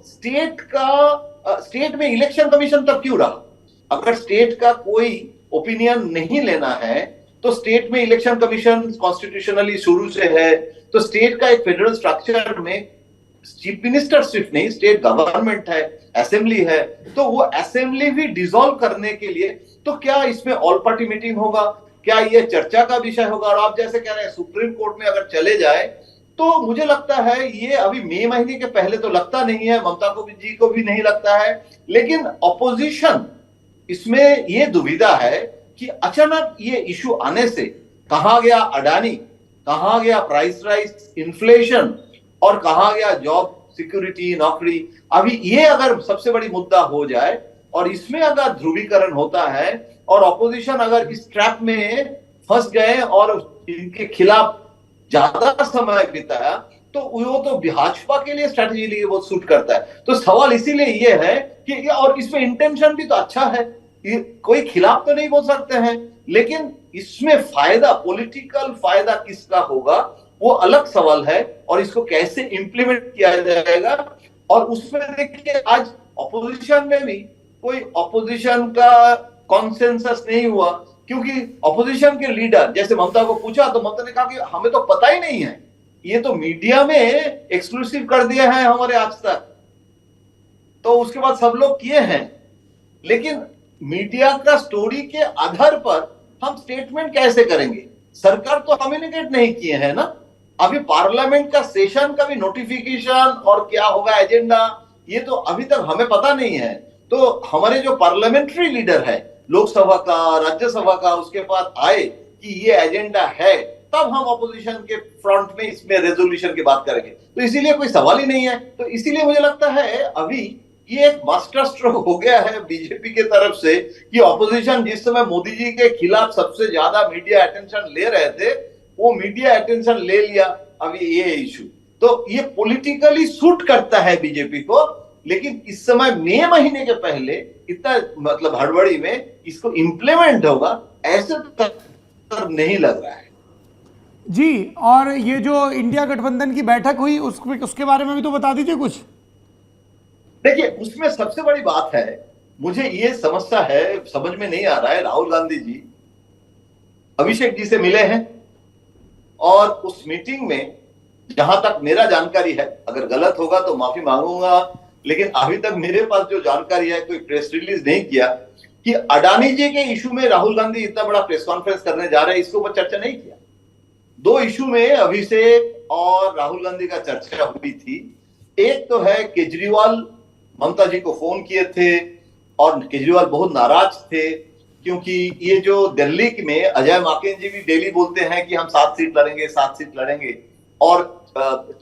स्टेट में इलेक्शन कमीशन तक क्यों रहा? अगर स्टेट का कोई ओपिनियन नहीं लेना है तो स्टेट में इलेक्शन कमीशन कॉन्स्टिट्यूशनली शुरू से है। तो स्टेट का एक फेडरल स्ट्रक्चर में चीफ मिनिस्टर सिर्फ नहीं, स्टेट गवर्नमेंट है, असेंबली है। तो वो असेंबली भी डिसॉल्व करने के लिए तो क्या इसमें ऑल पार्टी मीटिंग होगा? क्या ये चर्चा का विषय होगा? और आप जैसे कह रहे हैं सुप्रीम कोर्ट में अगर चले जाए तो मुझे लगता है ये अभी मई महीने के पहले तो लगता नहीं है, ममता जी को भी नहीं लगता है। लेकिन ऑपोजिशन इसमें ये दुविधा है कि अचानक ये इशू आने से कहां गया अडानी, कहां गया प्राइस राइज, इन्फ्लेशन और कहां गया जॉब सिक्योरिटी, नौकरी। अभी ये अगर सबसे बड़ी मुद्दा हो जाए और इसमें अगर ध्रुवीकरण होता है और ऑपोजिशन अगर इस ट्रैप में फंस गए और इनके खिलाफ ज्यादा समय बिताया तो वो तो भाजपा के लिए स्ट्रैटेजी लिए वो सूट करता है। तो सवाल इसीलिए ये है कि और इसमें इंटेंशन भी तो अच्छा है, कोई खिलाफ तो नहीं बोल सकते हैं, लेकिन इसमें फायदा, पॉलिटिकल फायदा किसका होगा वो अलग सवाल है और इसको कैसे इंप्लीमेंट किया जाएगा। और उसमें देखिए आज ऑपोजिशन में भी कोई ऑपोजिशन का कॉन्सेंसस नहीं हुआ, क्योंकि ऑपोजिशन के लीडर जैसे ममता को पूछा तो ममता ने कहा कि हमें तो पता ही नहीं है, ये तो मीडिया में एक्सक्लूसिव कर दिया है हमारे आज तक। तो उसके बाद सब लोग किए हैं, लेकिन मीडिया का स्टोरी के आधार पर हम स्टेटमेंट कैसे करेंगे? सरकार तो कम्युनिकेट नहीं किए हैं ना। अभी पार्लियामेंट का सेशन का भी नोटिफिकेशन और क्या होगा एजेंडा, ये तो अभी तक हमें पता नहीं है। तो हमारे जो पार्लियामेंट्री लीडर है लोकसभा का, राज्यसभा का, उसके पास आए कि ये एजेंडा है, तब हम ऑपोजिशन के फ्रंट में इसमें रेजोल्यूशन की बात करेंगे। तो इसीलिए कोई सवाल ही नहीं है। तो इसीलिए मुझे लगता है अभी ये एक मास्टर स्ट्रोक हो गया है बीजेपी के तरफ से कि ऑपोजिशन जिस समय मोदी जी के खिलाफ सबसे ज्यादा मीडिया अटेंशन ले रहे थे, वो मीडिया अटेंशन ले लिया अभी ये इशू। तो ये पॉलिटिकली सूट करता है बीजेपी को, लेकिन इस समय मई महीने के पहले इतना मतलब हड़बड़ी में इसको इंप्लीमेंट होगा ऐसे तो नहीं लग रहा है जी। और ये जो इंडिया गठबंधन की बैठक हुई उसके बारे में भी तो बता दीजिए कुछ। देखिए, उसमें सबसे बड़ी बात है, मुझे ये समस्या है, समझ में नहीं आ रहा है, राहुल गांधी जी अभिषेक जी से मिले हैं और उस मीटिंग में जहां तक मेरा जानकारी है, अगर गलत होगा तो माफी मांगूंगा, लेकिन अभी तक मेरे पास जो जानकारी है, कोई प्रेस रिलीज नहीं किया कि अडानी जी के इशू में राहुल गांधी इतना बड़ा प्रेस कॉन्फ्रेंस करने जा रहे हैं, इसके ऊपर चर्चा नहीं किया। दो इशू में अभिषेक और राहुल गांधी का चर्चा हुई थी। एक तो है केजरीवाल ममता जी को फोन किए थे और केजरीवाल बहुत नाराज थे क्योंकि ये जो दिल्ली में अजय माकेन जी भी डेली बोलते हैं कि हम 7 सीट लड़ेंगे, 7 सीट लड़ेंगे, और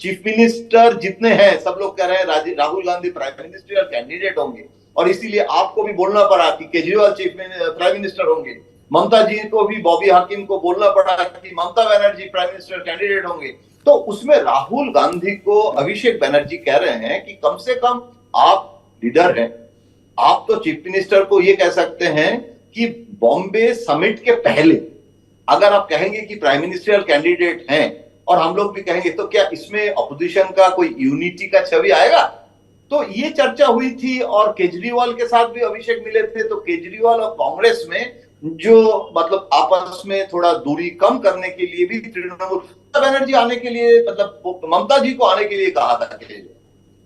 चीफ मिनिस्टर जितने हैं सब लोग कह रहे हैं Rahul Gandhi prime minister candidate होंगे, और इसीलिए आपको भी बोलना पड़ा कि केजरीवाल प्राइम मिनिस्टर होंगे। ममता जी को भी, बॉबी हाकिम को बोलना पड़ा कि Mamata Banerjee prime minister candidate होंगे। तो उसमें राहुल गांधी को अभिषेक बनर्जी कह रहे हैं कि कम से कम आप लीडर हैं, आप तो चीफ मिनिस्टर को ये कह सकते हैं कि बॉम्बे समिट के पहले अगर आप कहेंगे कि प्राइम मिनिस्टर कैंडिडेट हैं और हम लोग भी कहेंगे, तो क्या इसमें अपोजिशन का कोई यूनिटी का छवि आएगा? तो ये चर्चा हुई थी और केजरीवाल के साथ भी अभिषेक मिले थे। तो केजरीवाल और कांग्रेस में जो मतलब आपस में थोड़ा दूरी कम करने के लिए भी तृणमूल बनर्जी आने के लिए, मतलब ममता जी को आने के लिए कहा था केजरीवाल।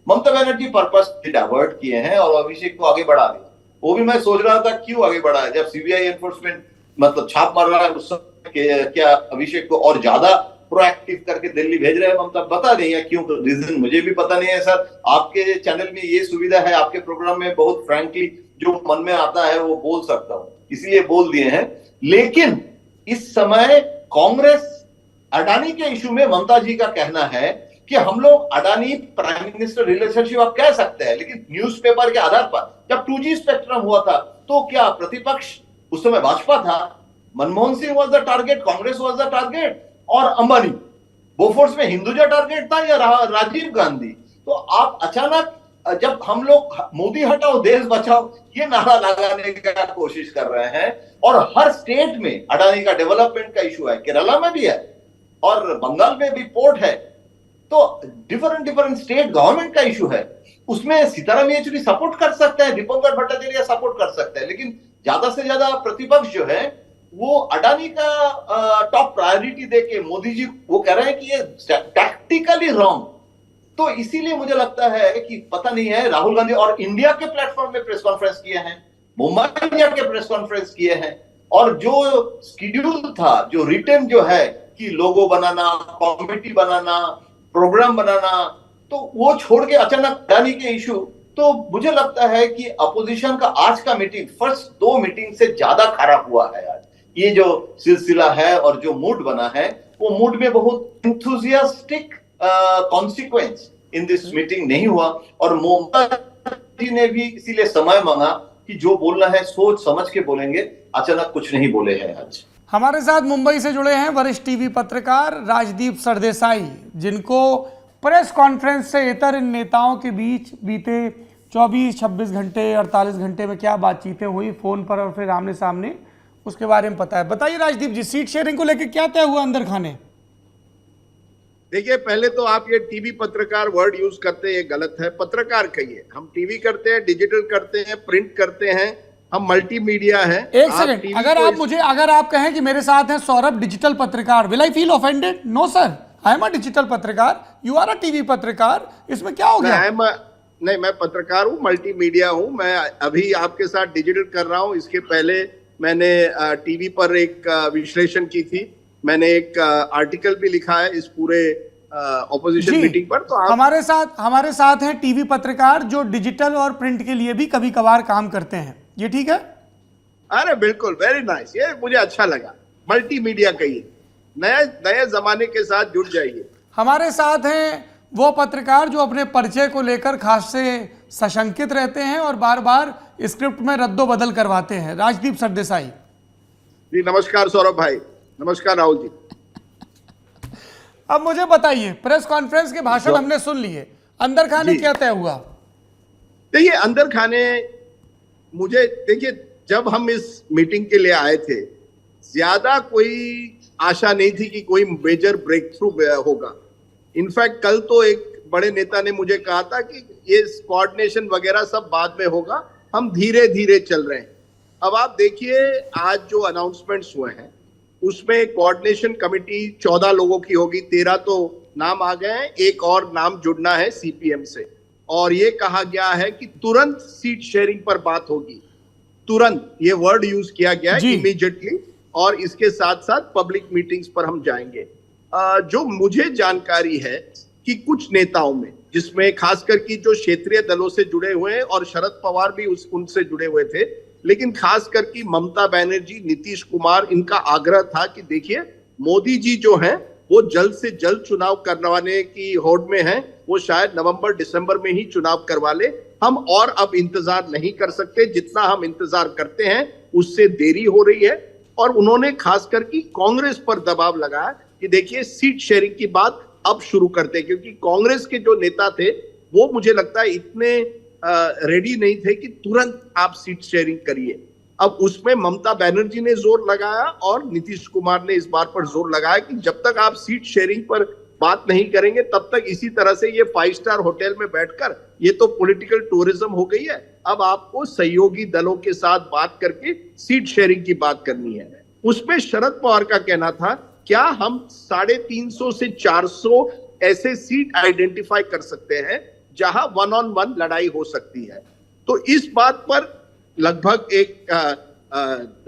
ममता बनर्जी पर्पस डाइवर्ट किए हैं और अभिषेक को आगे बढ़ा दिया। वो भी मैं सोच रहा था क्यों आगे बढ़ा है, जब सीबीआई एनफोर्समेंट मतलब छाप मार रहा है उस समय क्या अभिषेक को और ज्यादा प्रोएक्टिव करके दिल्ली भेज रहे हैं ममता? बता नहीं है क्यों, रीजन मुझे भी पता नहीं है सर। आपके चैनल में ये सुविधा है, आपके प्रोग्राम में बहुत फ्रैंकली जो मन में आता है वो बोल सकता हूं, इसलिए बोल दिए हैं। लेकिन इस समय कांग्रेस अडानी के इशू में ममता जी का कहना है कि हम लोग अडानी प्राइम मिनिस्टर रिलेशनशिप आप कह सकते हैं, लेकिन न्यूज़पेपर के आधार पर जब 2G स्पेक्ट्रम हुआ था तो क्या प्रतिपक्ष उस समय भाजपा था, Manmohan Singh was the target, Congress was the target, और अंबानी बोफोर्स में हिंदुजा टारगेट था या राजीव गांधी? तो आप अचानक जब हम लोग मोदी हटाओ देश बचाओ ये नारा लगाने का कोशिश कर रहे हैं, और हर स्टेट में अडानी का डेवलपमेंट का इशू है, केरला में भी है और बंगाल में भी पोर्ट है, तो डिफरेंट स्टेट गवर्नमेंट का इशू है, उसमें सीताराम येचुरी सपोर्ट कर सकते हैं, दीपंकर भट्टाचार्य सपोर्ट कर सकते हैं, लेकिन ज्यादा से ज्यादा प्रतिपक्ष जो है वो अडानी का टॉप प्रायोरिटी देके मोदी जी वो कह रहे हैं कि ये टैक्टिकली रॉन्ग। तो इसीलिए मुझे लगता है कि पता नहीं है, राहुल गांधी और इंडिया के प्लेटफॉर्म में प्रेस कॉन्फ्रेंस किए हैं, मुंबई इंडिया के प्रेस कॉन्फ्रेंस किए हैं, और जो शेड्यूल था, जो रिटर्न जो है कि लोगो बनाना, कमिटी बनाना, प्रोग्राम बनाना, तो वो छोड़ के अचानक अडानी के इशू, तो मुझे लगता है कि अपोजिशन का आज का मीटिंग फर्स्ट 2 मीटिंग से ज्यादा खराब हुआ है। आज ये जो सिलसिला है और जो मूड बना है, वो मूड में बहुत enthusiastic consequence in this meeting नहीं हुआ, और मोदी जी ने भी इसीलिए समय मांगा कि जो बोलना है सोच समझ के बोलेंगे, अचानक कुछ नहीं बोले हैं। आज हमारे साथ मुंबई से जुड़े हैं वरिष्ठ टीवी पत्रकार राजदीप सरदेसाई, जिनको प्रेस कॉन्फ्रेंस से इतर इन नेताओं के बीच बीते 24-26 घंटे 48 घंटे में क्या बातचीतें हुई फोन पर और फिर आमने सामने, उसके बारे में पता है। बताइए राजदीप जी, सीट शेयरिंग को लेकर क्या तय हुआ अंदर खाने? देखिए, पहले तो आप ये टीवी पत्रकार वर्ड यूज करते हैं, ये गलत है। पत्रकार कहिए, हम टीवी करते हैं, डिजिटल करते हैं, प्रिंट करते हैं, हम मल्टीमीडिया हैं। एक सेकंड, अगर आप कहें कि मेरे साथ हैं सौरभ डिजिटल पत्रकार, will I feel offended? No sir, I am a digital पत्रकार, यू आर अ टीवी पत्रकार, इसमें क्या हो गया? नहीं, मैं पत्रकार हूँ, मल्टीमीडिया हूँ। मैं अभी आपके साथ डिजिटल कर रहा हूँ, इसके पहले मैंने टीवी पर एक विश्लेषण की थी, मैंने एक आर्टिकल भी लिखा है इस पूरे ऑपोजिशन मीटिंग पर। तो हमारे साथ हैं टीवी पत्रकार जो डिजिटल और प्रिंट के लिए भी कभी कभार काम करते हैं, ये ठीक है? अरे बिल्कुल, वेरी नाइस, ये मुझे अच्छा लगा। मल्टीमीडिया कहिए। नए नए जमाने के साथ जुड़ जाइए। हमारे साथ हैं वो पत्रकार जो अपने परिचय को लेकर खास से सशंकित रहते हैं और बार बार स्क्रिप्ट में रद्दो बदल करवाते हैं, राजदीप सरदेसाई। जी नमस्कार सौरभ भाई। नमस्कार राहुल जी। अब मुझे बताइए, प्रेस कॉन्फ्रेंस के भाषण हमने सुन लिए, अंदर खाने क्या तय हुआ? देखिए अंदर खाने, मुझे देखिए जब हम इस मीटिंग के लिए आए थे ज्यादा कोई आशा नहीं थी कि कोई मेजर ब्रेक थ्रू होगा। इनफैक्ट कल तो एक बड़े नेता ने मुझे कहा था कि ये कोऑर्डिनेशन वगैरह सब बाद में होगा, हम धीरे धीरे चल रहे हैं। अब आप देखिए आज जो अनाउंसमेंट्स हुए हैं उसमें कोऑर्डिनेशन कमेटी 14 लोगों की होगी, 13 तो नाम आ गए हैं, एक और नाम जुड़ना है सीपीएम से। और ये कहा गया है कि तुरंत सीट शेयरिंग पर बात होगी, तुरंत, ये वर्ड यूज किया गया है, इमीडिएटली। और इसके साथ साथ पब्लिक मीटिंग्स पर हम जाएंगे। जो मुझे जानकारी है कि कुछ नेताओं में, जिसमें खासकर की जो क्षेत्रीय दलों से जुड़े हुए हैं और शरद पवार भी उनसे जुड़े हुए थे, लेकिन खासकर की ममता बनर्जी, नीतीश कुमार, इनका आग्रह था कि देखिए मोदी जी जो हैं वो जल्द से जल्द चुनाव करवाने की होड़ में हैं, वो शायद नवंबर दिसंबर में ही चुनाव करवा ले, हम और अब इंतजार नहीं कर सकते, जितना हम इंतजार करते हैं उससे देरी हो रही है। और उन्होंने खासकर की कांग्रेस पर दबाव लगाया कि देखिए सीट शेयरिंग की बात अब शुरू करते, क्योंकि कांग्रेस के जो नेता थे वो मुझे लगता है इतने रेडी नहीं थे कि तुरंत आप सीट शेयरिंग करिए। अब उसमें ममता बनर्जी ने जोर लगाया और नीतीश कुमार ने इस बात पर जोर लगाया कि जब तक आप सीट शेयरिंग पर बात नहीं करेंगे तब तक इसी तरह से ये 5 स्टार होटल में बैठकर ये तो पॉलिटिकल टूरिज्म हो गई है, अब आपको सहयोगी दलों के साथ बात करके सीट शेयरिंग की बात करनी है। उसमें शरद पवार का कहना था क्या हम 350 से 400 ऐसे सीट आइडेंटिफाई कर सकते हैं जहां 1-on-1 लड़ाई हो सकती है। तो इस बात पर लगभग एक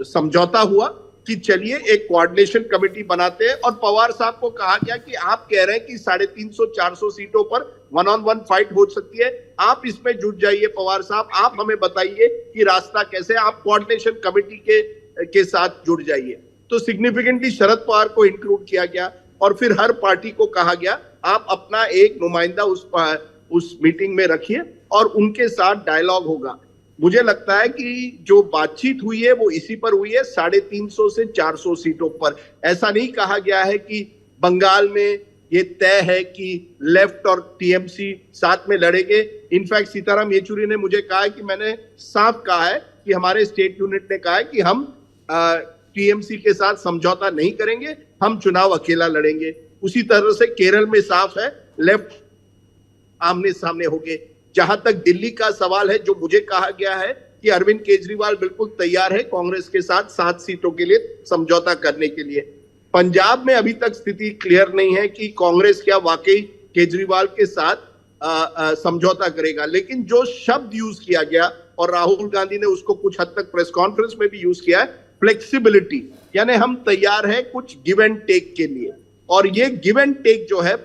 समझौता हुआ कि चलिए एक कोऑर्डिनेशन कमेटी बनाते हैं। और पवार साहब को कहा गया कि आप कह रहे हैं कि 350-400 सीटों पर 1-on-1 फाइट हो सकती है, आप इसमें जुट जाइए पवार साहब, आप हमें बताइए कि रास्ता कैसे, आप कोऑर्डिनेशन कमेटी के साथ जुड़ जाइए। तो सिग्निफिकेंटली शरद पवार को इंक्लूड किया गया और फिर हर पार्टी को कहा गया आप अपना एक नुमाइंदा उस मीटिंग में रखिए और उनके साथ डायलॉग होगा। मुझे लगता है कि जो बातचीत हुई है वो इसी पर हुई है, 350 से 400 सीटों पर। ऐसा नहीं कहा गया है कि बंगाल में ये तय है कि लेफ्ट और टीएमसी साथ में लड़ेंगे। इनफैक्ट सीताराम येचुरी ने मुझे कहा है कि मैंने साफ कहा है कि हमारे स्टेट यूनिट ने कहा है कि हम टीएमसी के साथ समझौता नहीं करेंगे, हम चुनाव अकेला लड़ेंगे। उसी तरह से केरल में साफ है, लेफ्ट आमने सामने होंगे। जहां तक दिल्ली का सवाल है, जो मुझे कहा गया है कि अरविंद केजरीवाल बिल्कुल तैयार है कांग्रेस के साथ 7 सीटों के लिए समझौता करने के लिए। पंजाब में अभी तक स्थिति क्लियर नहीं है कि कांग्रेस क्या वाकई केजरीवाल के साथ समझौता करेगा। लेकिन जो शब्द यूज किया गया और राहुल गांधी ने उसको कुछ हद तक प्रेस कॉन्फ्रेंस में भी यूज किया है, फ्लेक्सिबिलिटी, यानी हम तैयार हैं कुछ गिव एंड टेक के लिए। और ये गिव एंड टेक जो है,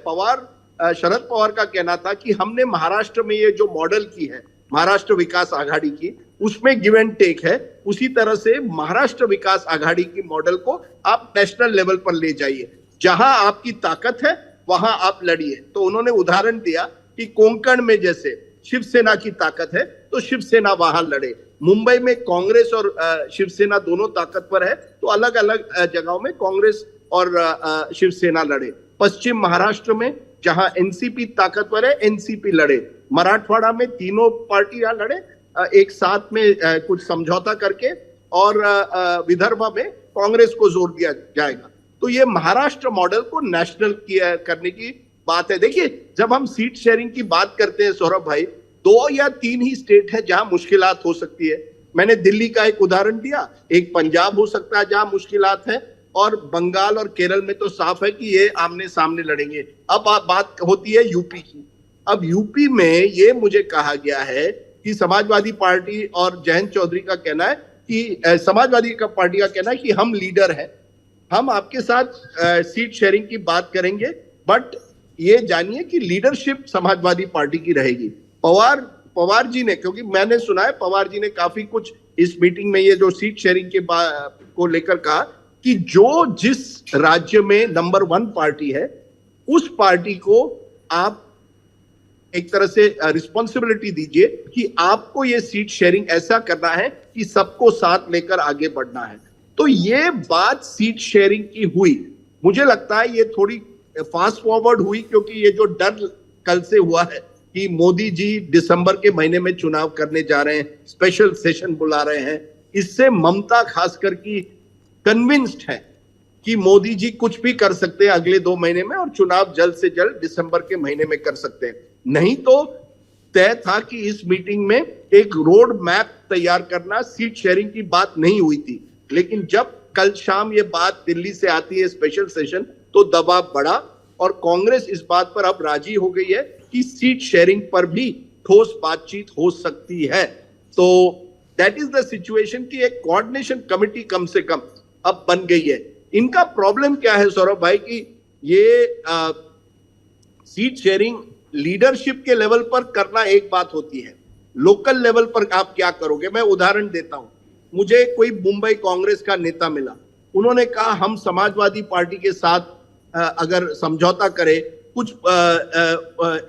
शरद पवार का कहना था कि हमने महाराष्ट्र में ये जो मॉडल की है, महाराष्ट्र विकास आघाड़ी की, उसमें गिव एंड टेक है। उसी तरह से महाराष्ट्र विकास आघाड़ी की मॉडल को आप नेशनल लेवल पर ले जाइए, जहां आपकी ताकत है वहां आप लड़िए। तो उन्होंने उदाहरण दिया कि कोंकण में जैसे शिवसेना की ताकत है तो शिवसेना वहां लड़े, मुंबई में कांग्रेस और शिवसेना दोनों ताकतवर है तो अलग अलग जगहों में कांग्रेस और शिवसेना लड़े। पश्चिम महाराष्ट्र में जहां एनसीपी ताकतवर है एनसीपी लड़े, मराठवाड़ा में तीनों पार्टियां लड़े एक साथ में कुछ समझौता करके, और विदर्भ में कांग्रेस को जोर दिया जाएगा। तो ये महाराष्ट्र मॉडल को नेशनल करने की बात है। देखिए जब हम सीट शेयरिंग की बात करते हैं सौरभ भाई, 2 या 3 ही स्टेट है जहां मुश्किलात हो सकती है। मैंने दिल्ली का एक उदाहरण दिया, एक पंजाब हो सकता है जहां मुश्किलात है, और बंगाल और केरल में तो साफ है कि ये आमने सामने लड़ेंगे। अब बात होती है यूपी की। अब यूपी में ये मुझे कहा गया है कि समाजवादी पार्टी और जयंत चौधरी का कहना है कि समाजवादी का पार्टी का कहना है कि हम लीडर हैं, हम आपके साथ सीट शेयरिंग की बात करेंगे, बट ये जानिए कि लीडरशिप समाजवादी पार्टी की रहेगी। पवार जी ने, क्योंकि मैंने सुना है पवार जी ने काफी कुछ इस मीटिंग में ये जो सीट शेयरिंग के को लेकर कहा कि जो जिस राज्य में नंबर 1 पार्टी है उस पार्टी को आप एक तरह से रिस्पॉन्सिबिलिटी दीजिए कि आपको ये सीट शेयरिंग ऐसा करना है कि सबको साथ लेकर आगे बढ़ना है। तो ये बात सीट शेयरिंग की हुई, मुझे लगता है ये थोड़ी फास्ट फॉरवर्ड हुई, क्योंकि ये जो डर कल से हुआ है कि मोदी जी दिसंबर के महीने में चुनाव करने जा रहे हैं, स्पेशल सेशन बुला रहे हैं, इससे ममता खासकर की कन्विंस्ड है कि मोदी जी कुछ भी कर सकते हैं अगले 2 महीने में और चुनाव जल्द से जल्द दिसंबर के महीने में कर सकते हैं। नहीं तो तय था कि इस मीटिंग में एक रोड मैप तैयार करना, सीट शेयरिंग की बात नहीं हुई थी। लेकिन जब कल शाम ये बात दिल्ली से आती है स्पेशल सेशन, तो दबाव बढ़ा और कांग्रेस इस बात पर अब राजी हो गई है कि सीट शेयरिंग पर भी ठोस बातचीत हो सकती है। तो दैट इज द सिचुएशन कि एक कोऑर्डिनेशन कमेटी कम से कम अब बन गई है। इनका प्रॉब्लम क्या है सौरभ भाई, कि ये सीट शेयरिंग लीडरशिप के लेवल पर करना एक बात होती है, लोकल लेवल पर आप क्या करोगे। मैं उदाहरण देता हूं, मुझे कोई मुंबई कांग्रेस का नेता मिला, उन्होंने कहा हम समाजवादी पार्टी के साथ अगर समझौता करें, कुछ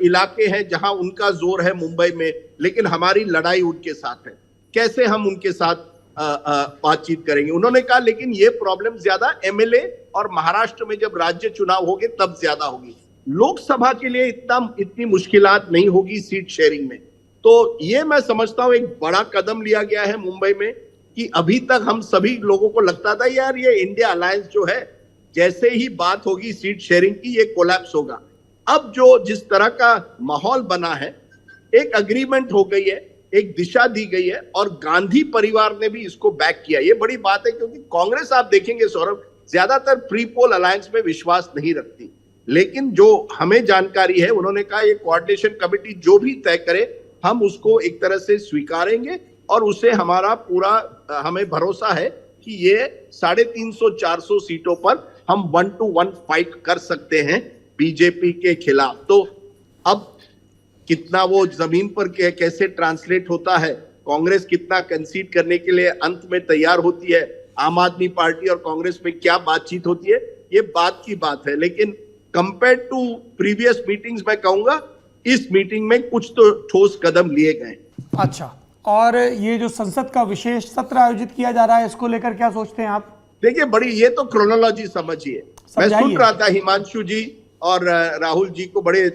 इलाके हैं जहां उनका जोर है मुंबई में, लेकिन हमारी लड़ाई उनके साथ है, कैसे हम उनके साथ बातचीत करेंगे। उन्होंने कहा लेकिन ये प्रॉब्लम ज्यादा एमएलए और महाराष्ट्र में जब राज्य चुनाव होंगे तब ज्यादा होगी, लोकसभा के लिए इतनी मुश्किलात नहीं होगी सीट शेयरिंग में। तो ये मैं समझता हूं एक बड़ा कदम लिया गया है मुंबई में, कि अभी तक हम सभी लोगों को लगता था यार ये इंडिया अलायंस जो है, जैसे ही बात होगी सीट शेयरिंग की ये कोलैप्स होगा। अब जो जिस तरह का माहौल बना है, एक अग्रीमेंट हो गई है, एक दिशा दी गई है और गांधी परिवार ने भी इसको बैक किया। ये बड़ी बात है, क्योंकि कांग्रेस आप देखेंगे सौरभ ज्यादातर प्री पोल अलायंस में विश्वास नहीं रखती, लेकिन जो हमें जानकारी है उन्होंने कहा ये कोऑर्डिनेशन कमेटी जो भी तय करे हम उसको एक तरह से स्वीकारेंगे और उसे हमारा पूरा हमें भरोसा है कि ये 350-400 सीटों पर हम 1 to 1 फाइट कर सकते हैं बीजेपी के खिलाफ। तो अब कितना वो जमीन पर कैसे ट्रांसलेट होता है, कांग्रेस कितना कंसीड करने के लिए अंत में तैयार होती है, आम आदमी पार्टी और कांग्रेस में क्या बातचीत होती है, ये बात की बात है। लेकिन कंपेयर टू प्रीवियस मीटिंग्स मैं कहूंगा इस मीटिंग में कुछ तो ठोस कदम लिए गए। अच्छा, और ये जो संसद का विशेष सत्र आयोजित किया जा रहा है, इसको लेकर क्या सोचते हैं आप? देखिए बड़ी ये तो क्रोनोलॉजी समझिए, मैं सुन रहा था हिमांशु जी और राहुल जी को बड़े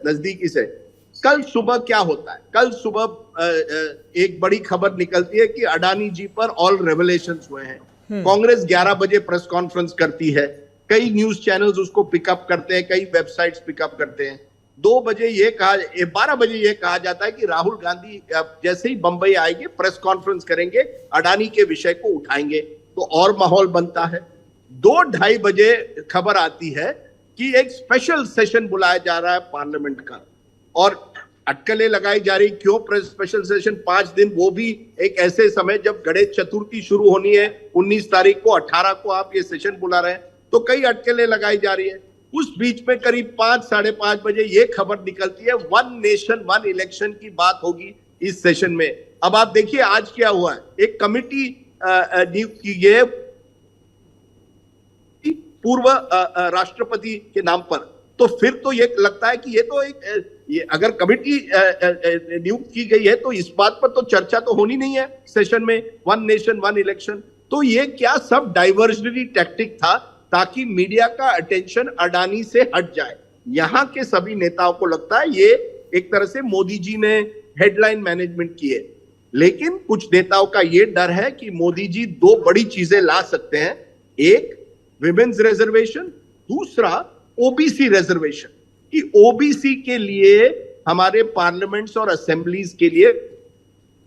नजदीकी से। कल सुबह क्या होता है, कल सुबह एक बड़ी खबर निकलती है कि अडानी जी पर ऑल रेवलेशंस हुए हैं। कांग्रेस 11 बजे प्रेस कॉन्फ्रेंस करती है, कई न्यूज चैनल्स उसको पिकअप करते हैं, कई वेबसाइट्स पिकअप करते हैं। 12 बजे ये कहा जाता है कि राहुल गांधी जैसे ही बंबई आएंगे प्रेस कॉन्फ्रेंस करेंगे, अडानी के विषय को उठाएंगे, तो और माहौल बनता है। 2-2:30 बजे खबर आती है कि एक स्पेशल सेशन बुलाया जा रहा है पार्लियामेंट का, और अटकलें लगाई जा रही क्यों स्पेशल सेशन 5 दिन, वो भी एक ऐसे समय जब गणेश चतुर्थी शुरू होनी है 19 तारीख को, 18 को आप ये सेशन बुला रहे हैं, तो कई अटकलें लगाई जा रही है। उस बीच में करीब 5-5:30 बजे ये खबर निकलती है 1 नेशन 1 इलेक्शन की बात होगी इस सेशन में। अब आप देखिए आज क्या हुआ है, एक कमिटी नियुक्त की गई पूर्व राष्ट्रपति के नाम पर। तो फिर तो ये लगता है कि ये अगर कमिटी नियुक्त की गई है तो इस बात पर तो चर्चा तो होनी नहीं है सेशन में 1 नेशन 1 इलेक्शन। तो ये क्या सब डाइवर्जनरी टैक्टिक था ताकि मीडिया का अटेंशन अडानी से हट जाए। यहां के सभी नेताओं को लगता है ये एक तरह से मोदी जी ने हेडलाइन मैनेजमेंट की है, लेकिन कुछ नेताओं का ये डर है कि मोदी जी 2 बड़ी चीजें ला सकते हैं, एक विमेन्स रिजर्वेशन, दूसरा ओबीसी रिजर्वेशन, कि ओबीसी के लिए हमारे पार्लियामेंट्स और असेंबलीज के लिए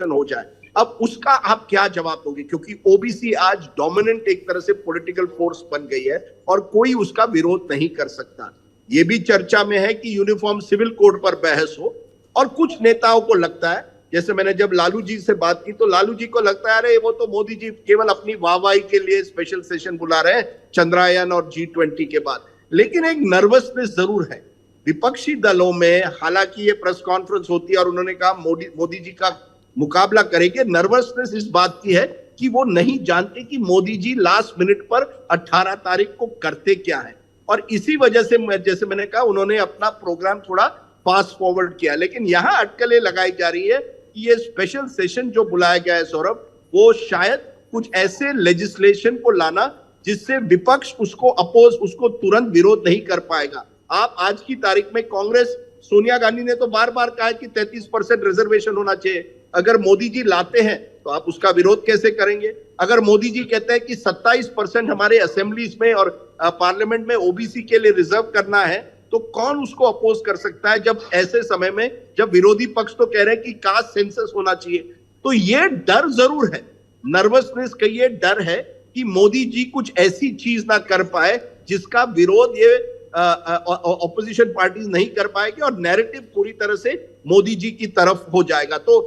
हो जाए। अब उसका आप क्या जवाब दोगे, क्योंकि ओबीसी आज डोमिनेंट एक तरह से पॉलिटिकल फोर्स बन गई है और कोई उसका विरोध नहीं कर सकता। यह भी चर्चा में है कि यूनिफॉर्म सिविल कोड पर बहस हो, और कुछ नेताओं को लगता है, जैसे मैंने जब लालू जी से बात की तो लालू जी को लगता है अरे वो तो मोदी जी केवल अपनी वाहवाही के लिए स्पेशल सेशन बुला रहे हैं चंद्रयान और G20 के बाद। लेकिन एक नर्वसनेस जरूर है विपक्षी दलों में, हालांकि ये प्रेस कॉन्फ्रेंस होती है और उन्होंने कहा मोदी जी का मुकाबला करेंगे। नर्वसनेस इस बात की है कि वो नहीं जानते कि मोदी जी लास्ट मिनट पर 18 तारीख को करते क्या है, और इसी वजह से जैसे मैंने कहा उन्होंने अपना प्रोग्राम थोड़ा फास्ट फॉरवर्ड किया। लेकिन यहां अटकलें लगाई जा रही है कि ये स्पेशल सेशन जो बुलाया गया है सौरभ, वो शायद कुछ ऐसे लेजिस्लेशन को लाना जिससे विपक्ष उसको तुरंत विरोध नहीं कर पाएगा। आप आज की तारीख में कांग्रेस, सोनिया गांधी ने तो बार बार कहा कि 33% रिजर्वेशन होना चाहिए। अगर मोदी जी लाते हैं तो आप उसका विरोध कैसे करेंगे? अगर मोदी जी कहते हैं कि 27% हमारे असेंबलीज में और पार्लियामेंट में ओबीसी के लिए रिजर्व करना है, तो कौन उसको अपोज कर सकता है जब ऐसे समय में जब विरोधी पक्ष तो कह रहे हैं कि कास्ट सेंसस होना चाहिए। तो ये डर जरूर है, नर्वसनेस का ये डर है कि मोदी जी कुछ ऐसी चीज ना कर पाए जिसका विरोध ये ऑपोजिशन पार्टीज नहीं कर पाएगी और नैरेटिव पूरी तरह से मोदी जी की तरफ हो जाएगा। तो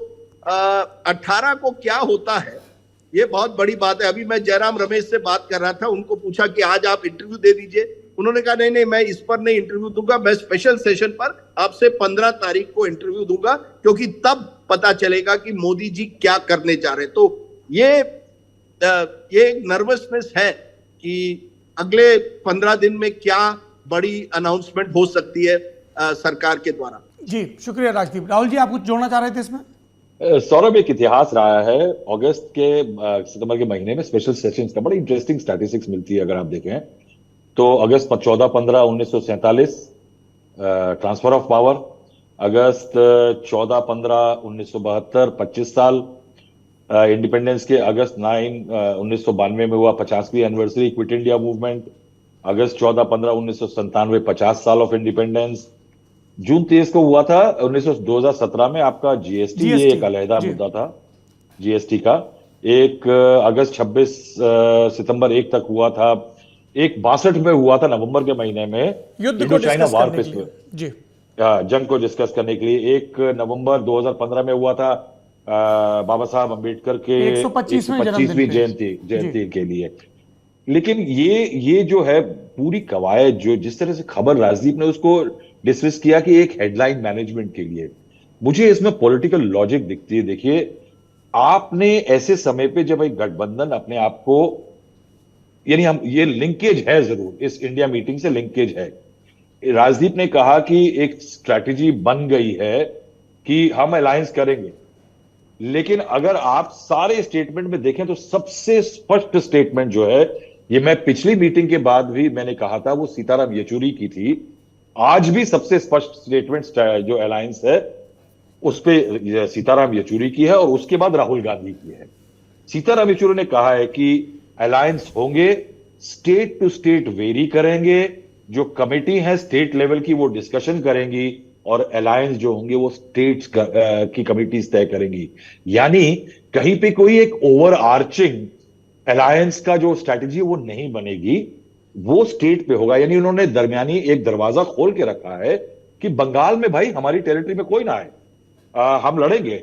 18 को क्या होता है ये बहुत बड़ी बात है। अभी मैं जयराम रमेश से बात कर रहा था, उनको पूछा कि आज आप इंटरव्यू दे दीजिए, उन्होंने कहा नहीं मैं इस पर नहीं इंटरव्यू दूंगा, मैं स्पेशल सेशन पर आपसे 15 तारीख को इंटरव्यू दूंगा, क्योंकि तब पता चलेगा कि मोदी जी क्या करने जा रहे हैं। तो ये नर्वसनेस है कि अगले 15 दिन में क्या बड़ी अनाउंसमेंट हो सकती है सरकार के द्वारा। जी शुक्रिया राजदीप। राहुल जी आप कुछ जोड़ना चाह रहे थे इसमें? सौरभ, एक इतिहास रहा है अगस्त के सितंबर के महीने में स्पेशल सेशंस का, बड़ी इंटरेस्टिंग स्टैटिस्टिक्स मिलती है अगर आप देखें तो। अगस्त 14-15-1947 ट्रांसफर ऑफ पावर, अगस्त 14-15-1972 25 साल इंडिपेंडेंस के, अगस्त 9 1992 में हुआ 50वीं एनिवर्सरी क्विट इंडिया मूवमेंट, अगस्त 14-15-1997 50 साल ऑफ इंडिपेंडेंस, जून 23 को हुआ था 2017 में आपका जीएसटी, ये एक अलहदा मुद्दा था जीएसटी का। एक अगस्त 26 सितंबर 1 तक हुआ था, एक 62 में हुआ था नवंबर के महीने में इंडो चाइना वार पे जी जंग को डिस्कस करने के लिए। 1 नवंबर 2015 में हुआ था बाबा साहब अम्बेडकर के 125वीं जयंती के लिए। लेकिन ये जो है पूरी कवायद, जो जिस तरह से खबर राजदीप ने उसको डिस्कस किया कि एक हेडलाइन मैनेजमेंट के लिए, मुझे इसमें पॉलिटिकल लॉजिक दिखती है। देखिए, आपने ऐसे समय पे जब एक गठबंधन अपने आप को, यानी हम ये लिंकेज है, जरूर इस इंडिया मीटिंग से लिंकेज है। राजदीप ने कहा कि एक स्ट्रैटेजी बन गई है कि हम अलायंस करेंगे, लेकिन अगर आप सारे स्टेटमेंट में देखें तो सबसे स्पष्ट स्टेटमेंट जो है, ये मैं पिछली मीटिंग के बाद भी मैंने कहा था, वो सीताराम येचुरी की थी। आज भी सबसे स्पष्ट स्टेटमेंट जो अलायंस है उस पे सीताराम येचुरी की है और उसके बाद राहुल गांधी की है। सीताराम येचुरी ने कहा है कि अलायंस होंगे, स्टेट टू स्टेट वेरी करेंगे, जो कमेटी है स्टेट लेवल की वो डिस्कशन करेंगी और अलायंस जो होंगे वो स्टेट्स की कमिटीज तय करेंगी। यानी कहीं पे कोई एक ओवर आर्चिंग अलायंस का जो स्ट्रैटेजी वो नहीं बनेगी, वो स्टेट पे होगा। यानी उन्होंने दरमियानी एक दरवाजा खोल के रखा है कि बंगाल में भाई हमारी टेरिटरी में कोई ना आए, हम लड़ेंगे,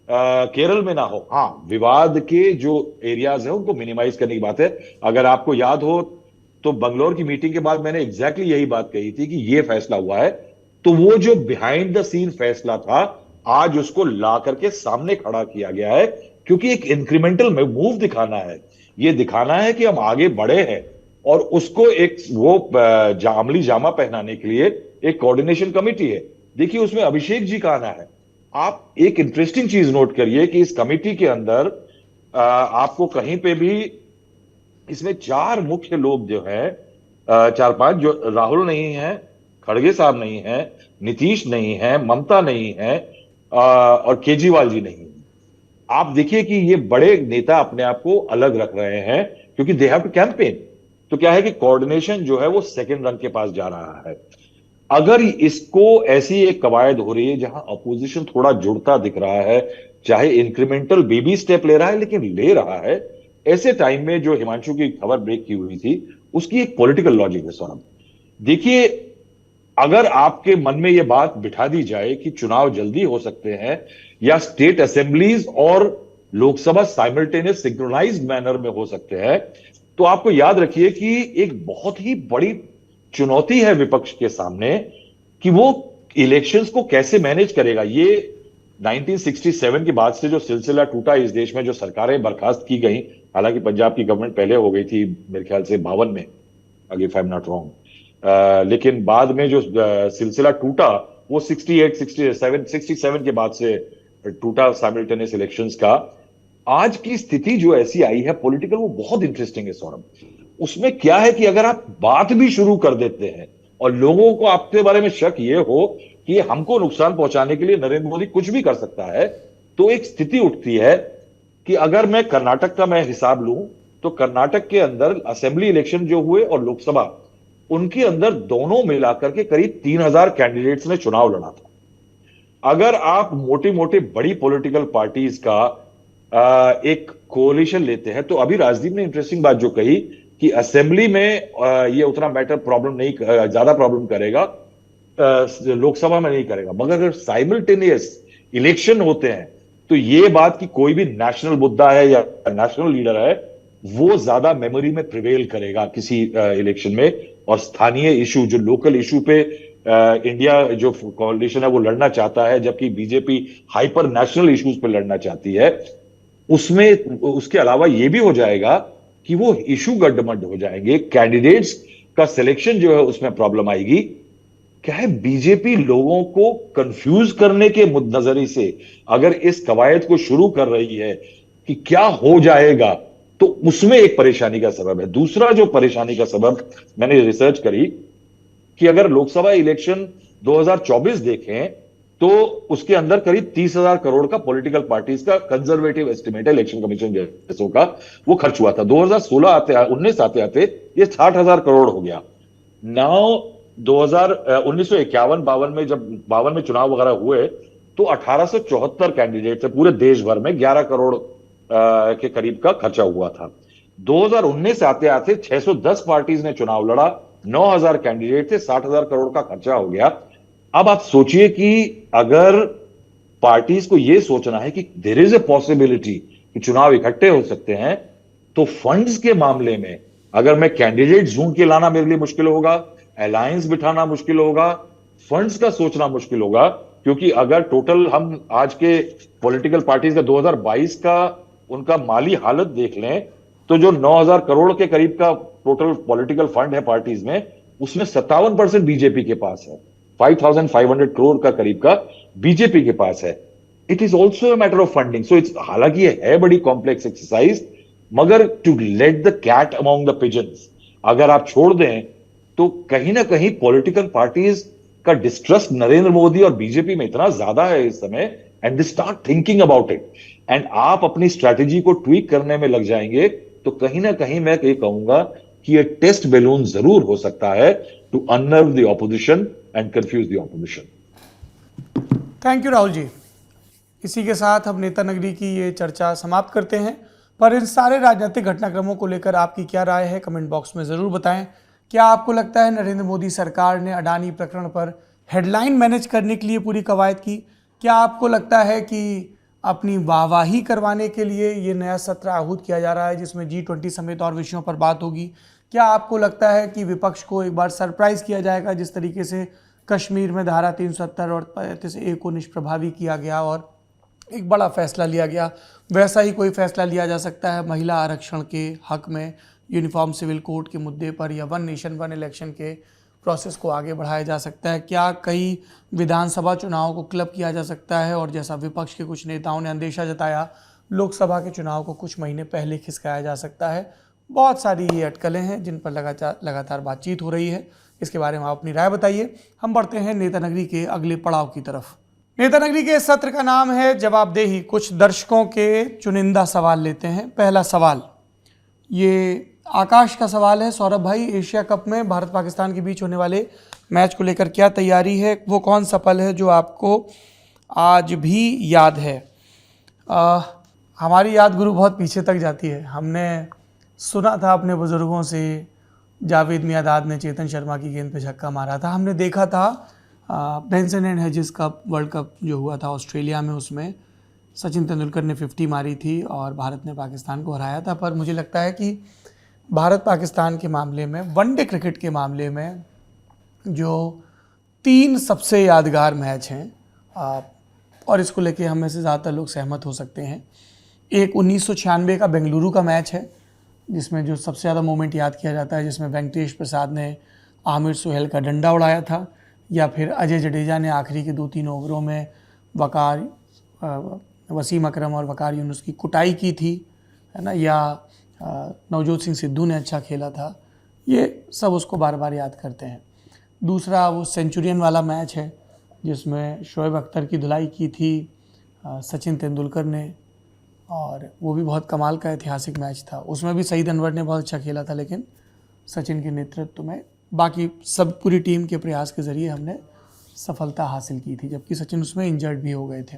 केरल में ना हो। हाँ, विवाद के जो एरियाज हैं उनको मिनिमाइज करने की बात है। अगर आपको याद हो तो बंगलोर की मीटिंग के बाद मैंने एग्जैक्टली यही बात कही थी कि ये फैसला हुआ है, तो वो जो बिहाइंड द सीन फैसला था आज उसको ला करके सामने खड़ा किया गया है, क्योंकि एक इंक्रीमेंटल मूव दिखाना है। ये दिखाना है कि हम आगे बढ़े हैं और उसको एक वो अमली जामा पहनाने के लिए एक कोऑर्डिनेशन कमेटी है। देखिए उसमें अभिषेक जी का आना है। आप एक इंटरेस्टिंग चीज नोट करिए कि इस कमेटी के अंदर आपको कहीं पे भी इसमें 4 मुख्य लोग जो है, 4-5, जो राहुल नहीं है, खड़गे साहब नहीं है, नीतीश नहीं है, ममता नहीं है और केजरीवाल जी नहीं है। आप देखिए कि ये बड़े नेता अपने आप को अलग रख रहे हैं क्योंकि दे हैव टू कैंपेन। तो क्या है कि कोऑर्डिनेशन जो है वो सेकंड रंग के पास जा रहा है। अगर इसको ऐसी एक कवायद हो रही है जहां अपोजिशन थोड़ा जुड़ता दिख रहा है, चाहे इंक्रीमेंटल बेबी स्टेप ले रहा है लेकिन ले रहा है, ऐसे टाइम में जो हिमांशु की खबर ब्रेक की हुई थी उसकी एक पॉलिटिकल लॉजिक है सौरभ। देखिए, अगर आपके मन में यह बात बिठा दी जाए कि चुनाव जल्दी हो सकते हैं या स्टेट असेंबलीज और लोकसभा साइमल्टेनियस सिंक्रोनाइज्ड मैनर में हो सकते हैं, तो आपको याद रखिए कि एक बहुत ही बड़ी चुनौती है विपक्ष के सामने कि वो इलेक्शंस को कैसे मैनेज करेगा। ये 1967 के बाद से जो सिलसिला टूटा इस देश में, जो सरकारें बर्खास्त की गई, हालांकि पंजाब की गवर्नमेंट पहले हो गई थी मेरे ख्याल से 52 में, if I am not wrong, लेकिन बाद में जो सिलसिला टूटा वो 68, 67 के बाद से टूटा साइमल्टेनियस इलेक्शंस का। आज की स्थिति जो ऐसी आई है पॉलिटिकल, वो बहुत इंटरेस्टिंग है सौरभ। उसमें क्या है कि अगर आप बात भी शुरू कर देते हैं और लोगों को आपके बारे में शक ये हो कि हमको नुकसान पहुंचाने के लिए नरेंद्र मोदी कुछ भी कर सकता है, तो एक स्थिति उठती है कि अगर मैं कर्नाटक का मैं हिसाब लूं तो कर्नाटक के अंदर असेंबली इलेक्शन जो हुए और लोकसभा, उनके अंदर दोनों मिलाकर के करीब 3000 कैंडिडेट्स ने चुनाव लड़ा था। अगर आप मोटी मोटी बड़ी पॉलिटिकल पार्टीज का एक कोalition लेते हैं, तो अभी राजदीप ने इंटरेस्टिंग बात जो कही कि असेंबली में ये उतना मैटर प्रॉब्लम नहीं, ज्यादा प्रॉब्लम करेगा, लोकसभा में नहीं करेगा, मगर अगर साइमल्टेनियस इलेक्शन होते हैं तो ये बात कि कोई भी नेशनल मुद्दा है या नेशनल लीडर है वो ज्यादा मेमोरी में प्रिवेल करेगा किसी इलेक्शन में, और स्थानीय इशू जो लोकल इशू पे इंडिया जो कोalition है वो लड़ना चाहता है, जबकि बीजेपी हाइपर नेशनल इश्यूज पे लड़ना चाहती है, उसमें उसके अलावा ये भी हो जाएगा कि वो इशू गड्ढमड्ढ हो जाएंगे, कैंडिडेट्स का सिलेक्शन जो है उसमें प्रॉब्लम आएगी। क्या है, बीजेपी लोगों को कंफ्यूज करने के नजरिए से अगर इस कवायद को शुरू कर रही है कि क्या हो जाएगा, तो उसमें एक परेशानी का सबब है। दूसरा जो परेशानी का सबब मैंने रिसर्च करी कि अगर लोकसभा इलेक्शन 2024 देखें तो उसके अंदर करीब 30,000 करोड़ का पॉलिटिकल पार्टीज का कंजर्वेटिव एस्टिमेट है इलेक्शन कमीशन जैसों का, वो खर्च हुआ था। 2019 आते आते ये 60,000 करोड़ हो गया। नाउ 1951-52 में जब 52 में चुनाव वगैरह हुए तो 1874 कैंडिडेट थे पूरे देश भर में, 11 करोड़ के करीब का खर्चा हुआ था। 2019 आते आते 610 पार्टीज ने चुनाव लड़ा, 9,000 कैंडिडेट थे, 60,000 करोड़ का खर्चा हो गया। अब आप सोचिए कि अगर पार्टीज को यह सोचना है कि देयर इज ए पॉसिबिलिटी कि चुनाव इकट्ठे हो सकते हैं, तो फंड्स के मामले में अगर मैं कैंडिडेट ढूंढ के लाना मेरे लिए मुश्किल होगा, अलायंस बिठाना मुश्किल होगा, फंड्स का सोचना मुश्किल होगा, क्योंकि अगर टोटल हम आज के पॉलिटिकल पार्टीज का 2022 का उनका माली हालत देख लें तो जो 9,000 करोड़ के करीब का टोटल पॉलिटिकल फंड है पार्टीज में, उसमें 57% बीजेपी के पास है, 5,500 करोड़ का करीब का बीजेपी के पास है। It is also a matter of funding. So it's, हालांकि ये है बड़ी कॉम्प्लेक्स एक्सरसाइज, मगर to let the cat among the pigeons अगर आप छोड़ दें तो कहीं ना कहीं पॉलिटिकल पार्टीज का डिस्ट्रस्ट नरेंद्र मोदी और बीजेपी में इतना ज्यादा है इस समय, and they start thinking about it, and आप अपनी स्ट्रैटेजी को ट्वीक करने में लग जाएंगे, तो कहीं ना कहीं मैं ये कहूंगा कि ये टेस्ट बैलून जरूर हो सकता है to unnerve the opposition and confuse the opposition. Thank you Rahul ji. इसी के साथ हम नेता नगरी की ये चर्चा समाप्त करते हैं, पर इन सारे राजनीतिक घटनाक्रमों को लेकर आपकी क्या राय है कमेंट बॉक्स में ज़रूर बताएं। क्या आपको लगता है नरेंद्र मोदी सरकार ने अडानी प्रकरण पर हेडलाइन मैनेज करने के लिए पूरी कवायद की? क्या आपको लगता है कि अपनी वाहवाही करवाने के लिए ये नया सत्र आहूत किया जा रहा है जिसमें G20 समेत और विषयों पर बात होगी? क्या आपको लगता है कि विपक्ष को एक बार सरप्राइज़ किया जाएगा जिस तरीके से कश्मीर में धारा 370 और 35A को निष्प्रभावी किया गया और एक बड़ा फैसला लिया गया, वैसा ही कोई फैसला लिया जा सकता है महिला आरक्षण के हक में, यूनिफॉर्म सिविल कोड के मुद्दे पर, या वन नेशन वन इलेक्शन के प्रोसेस को आगे बढ़ाया जा सकता है? क्या कई विधानसभा चुनाव को क्लब किया जा सकता है और जैसा विपक्ष के कुछ नेताओं ने अंदेशा जताया लोकसभा के चुनाव को कुछ महीने पहले खिसकाया जा सकता है? बहुत सारी ये अटकलें हैं जिन पर लगातार बातचीत हो रही है। इसके बारे में आप अपनी राय बताइए। हम बढ़ते हैं नेता नगरी के अगले पड़ाव की तरफ। नेता नगरी के सत्र का नाम है जवाबदेही। कुछ दर्शकों के चुनिंदा सवाल लेते हैं। पहला सवाल ये आकाश का सवाल है। सौरभ भाई, एशिया कप में भारत पाकिस्तान के बीच होने वाले मैच को लेकर क्या तैयारी है? वो कौन सा पल है जो आपको आज भी याद है? हमारी याद गुरु बहुत पीछे तक जाती है। हमने सुना था अपने बुज़ुर्गों से, जावेद मियांदाद ने चेतन शर्मा की गेंद पे छक्का मारा था। हमने देखा था Benson and Hedges cup, world cup जो हुआ था ऑस्ट्रेलिया में, उसमें सचिन तेंदुलकर ने 50 मारी थी और भारत ने पाकिस्तान को हराया था। पर मुझे लगता है कि भारत पाकिस्तान के मामले में, वनडे क्रिकेट के मामले में जो 3 सबसे यादगार मैच हैं, और इसको लेके हम में से ज़्यादातर लोग सहमत हो सकते हैं। एक 1996 का बेंगलुरु का मैच है जिसमें जो सबसे ज़्यादा मोमेंट याद किया जाता है, जिसमें वेंकटेश प्रसाद ने आमिर सुहेल का डंडा उड़ाया था, या फिर अजय जडेजा ने आखिरी के 2-3 ओवरों में वसीम अकरम और वकार यूनुस की कुटाई की थी, है ना, या नवजोत सिंह सिद्धू ने अच्छा खेला था। ये सब उसको बार बार याद करते हैं। दूसरा वो सेंचुरियन वाला मैच है जिसमें शोएब अख्तर की धुलाई की थी सचिन तेंदुलकर ने, और वो भी बहुत कमाल का ऐतिहासिक मैच था। उसमें भी सईद अनवर ने बहुत अच्छा खेला था, लेकिन सचिन के नेतृत्व में बाकी सब पूरी टीम के प्रयास के ज़रिए हमने सफलता हासिल की थी, जबकि सचिन उसमें इंजर्ड भी हो गए थे।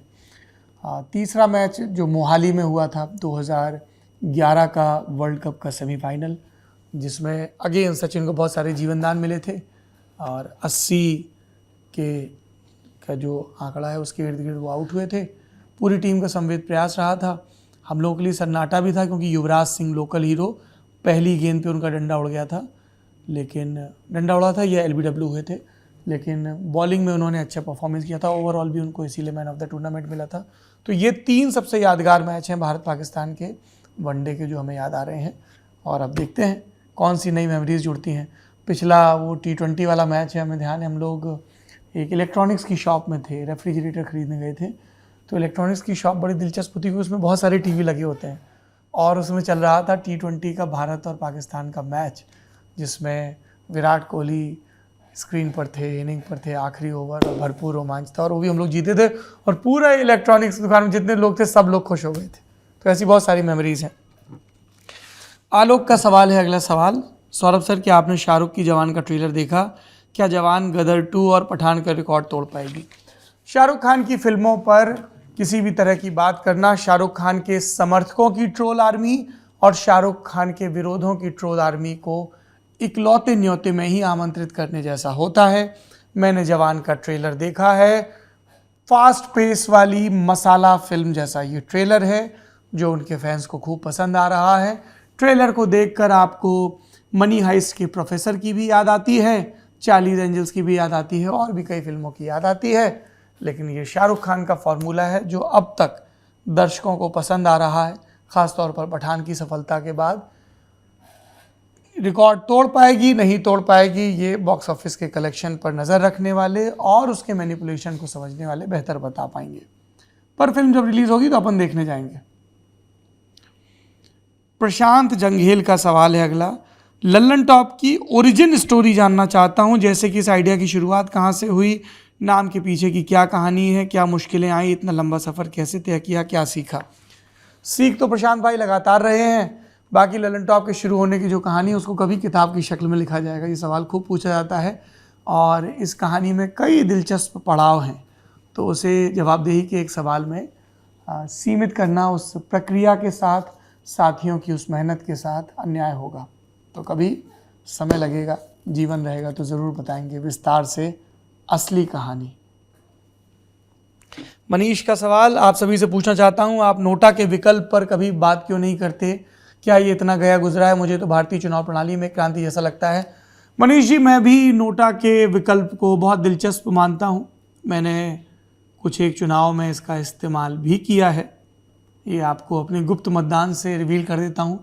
तीसरा मैच जो मोहाली में हुआ था 2011 का वर्ल्ड कप का सेमीफाइनल, जिसमें अगेन सचिन को बहुत सारे जीवनदान मिले थे और 80 का जो आंकड़ा है उसके इर्द गिर्द वो आउट हुए थे। पूरी टीम का संवेद प्रयास रहा था। हम लोगों के लिए सन्नाटा भी था क्योंकि युवराज सिंह लोकल हीरो, पहली गेंद पे उनका डंडा उड़ गया था, लेकिन डंडा उड़ा था, ये LBW हुए थे, लेकिन बॉलिंग में उन्होंने अच्छा परफॉर्मेंस किया था। ओवरऑल भी उनको इसीलिए मैन ऑफ द टूर्नामेंट मिला था। तो ये 3 सबसे यादगार मैच हैं भारत पाकिस्तान के वनडे के जो हमें याद आ रहे हैं, और अब देखते हैं कौन सी नई मेमोरीज जुड़ती हैं। पिछला वो T20 वाला मैच है, हमें ध्यान है हम लोग एक इलेक्ट्रॉनिक्स की शॉप में थे, रेफ्रिजरेटर ख़रीदने गए थे। तो इलेक्ट्रॉनिक्स की शॉप बड़ी दिलचस्प थी, उसमें बहुत सारे टीवी लगे होते हैं, और उसमें चल रहा था T20 का भारत और पाकिस्तान का मैच, जिसमें विराट कोहली स्क्रीन पर थे, इनिंग पर थे, आखिरी ओवर और भरपूर रोमांच था, और वो भी हम लोग जीते थे, और पूरा इलेक्ट्रॉनिक्स दुकान में जितने लोग थे सब लोग खुश हो गए थे। तो ऐसी बहुत सारी मेमोरीज हैं। आलोक का सवाल है, अगला सवाल। सौरभ सर, क्या आपने शाहरुख की जवान का ट्रेलर देखा? क्या जवान गदर 2 और पठान का रिकॉर्ड तोड़ पाएगी? शाहरुख खान की फिल्मों पर किसी भी तरह की बात करना शाहरुख खान के समर्थकों की ट्रोल आर्मी और शाहरुख खान के विरोधों की ट्रोल आर्मी को इकलौते न्योते में ही आमंत्रित करने जैसा होता है। मैंने जवान का ट्रेलर देखा है, फास्ट पेस वाली मसाला फिल्म जैसा ये ट्रेलर है, जो उनके फैंस को खूब पसंद आ रहा है। ट्रेलर को देखकर आपको मनी हाइस्ट के प्रोफेसर की भी याद आती है, चार्लीज एंजल्स की भी याद आती है, और भी कई फिल्मों की याद आती है। लेकिन ये शाहरुख खान का फॉर्मूला है जो अब तक दर्शकों को पसंद आ रहा है, ख़ासतौर पर पठान की सफलता के बाद। रिकॉर्ड तोड़ पाएगी नहीं तोड़ पाएगी, ये बॉक्स ऑफिस के कलेक्शन पर नज़र रखने वाले और उसके मैनिपुलेशन को समझने वाले बेहतर बता पाएंगे। पर फिल्म जब रिलीज़ होगी तो अपन देखने जाएंगे। प्रशांत जंघेल का सवाल है अगला। लल्लन टॉप की ओरिजिन स्टोरी जानना चाहता हूँ, जैसे कि इस आइडिया की शुरुआत कहाँ से हुई, नाम के पीछे की क्या कहानी है, क्या मुश्किलें आई, इतना लंबा सफ़र कैसे तय किया, क्या सीखा? सीख तो प्रशांत भाई लगातार रहे हैं। बाकी लल्लन टॉप के शुरू होने की जो कहानी है उसको कभी किताब की शक्ल में लिखा जाएगा, ये सवाल खूब पूछा जाता है, और इस कहानी में कई दिलचस्प पड़ाव हैं। तो उसे जवाबदेही के एक सवाल में सीमित करना उस प्रक्रिया के साथ, साथियों की उस मेहनत के साथ अन्याय होगा। तो कभी समय लगेगा, जीवन रहेगा तो ज़रूर बताएंगे विस्तार से असली कहानी। मनीष का सवाल आप सभी से पूछना चाहता हूं, आप नोटा के विकल्प पर कभी बात क्यों नहीं करते? क्या ये इतना गया गुजरा है? मुझे तो भारतीय चुनाव प्रणाली में क्रांति जैसा लगता है। मनीष जी, मैं भी नोटा के विकल्प को बहुत दिलचस्प मानता हूं। मैंने कुछ एक चुनाव में इसका इस्तेमाल भी किया है। ये आपको अपने गुप्त मतदान से रिवील कर देता हूं।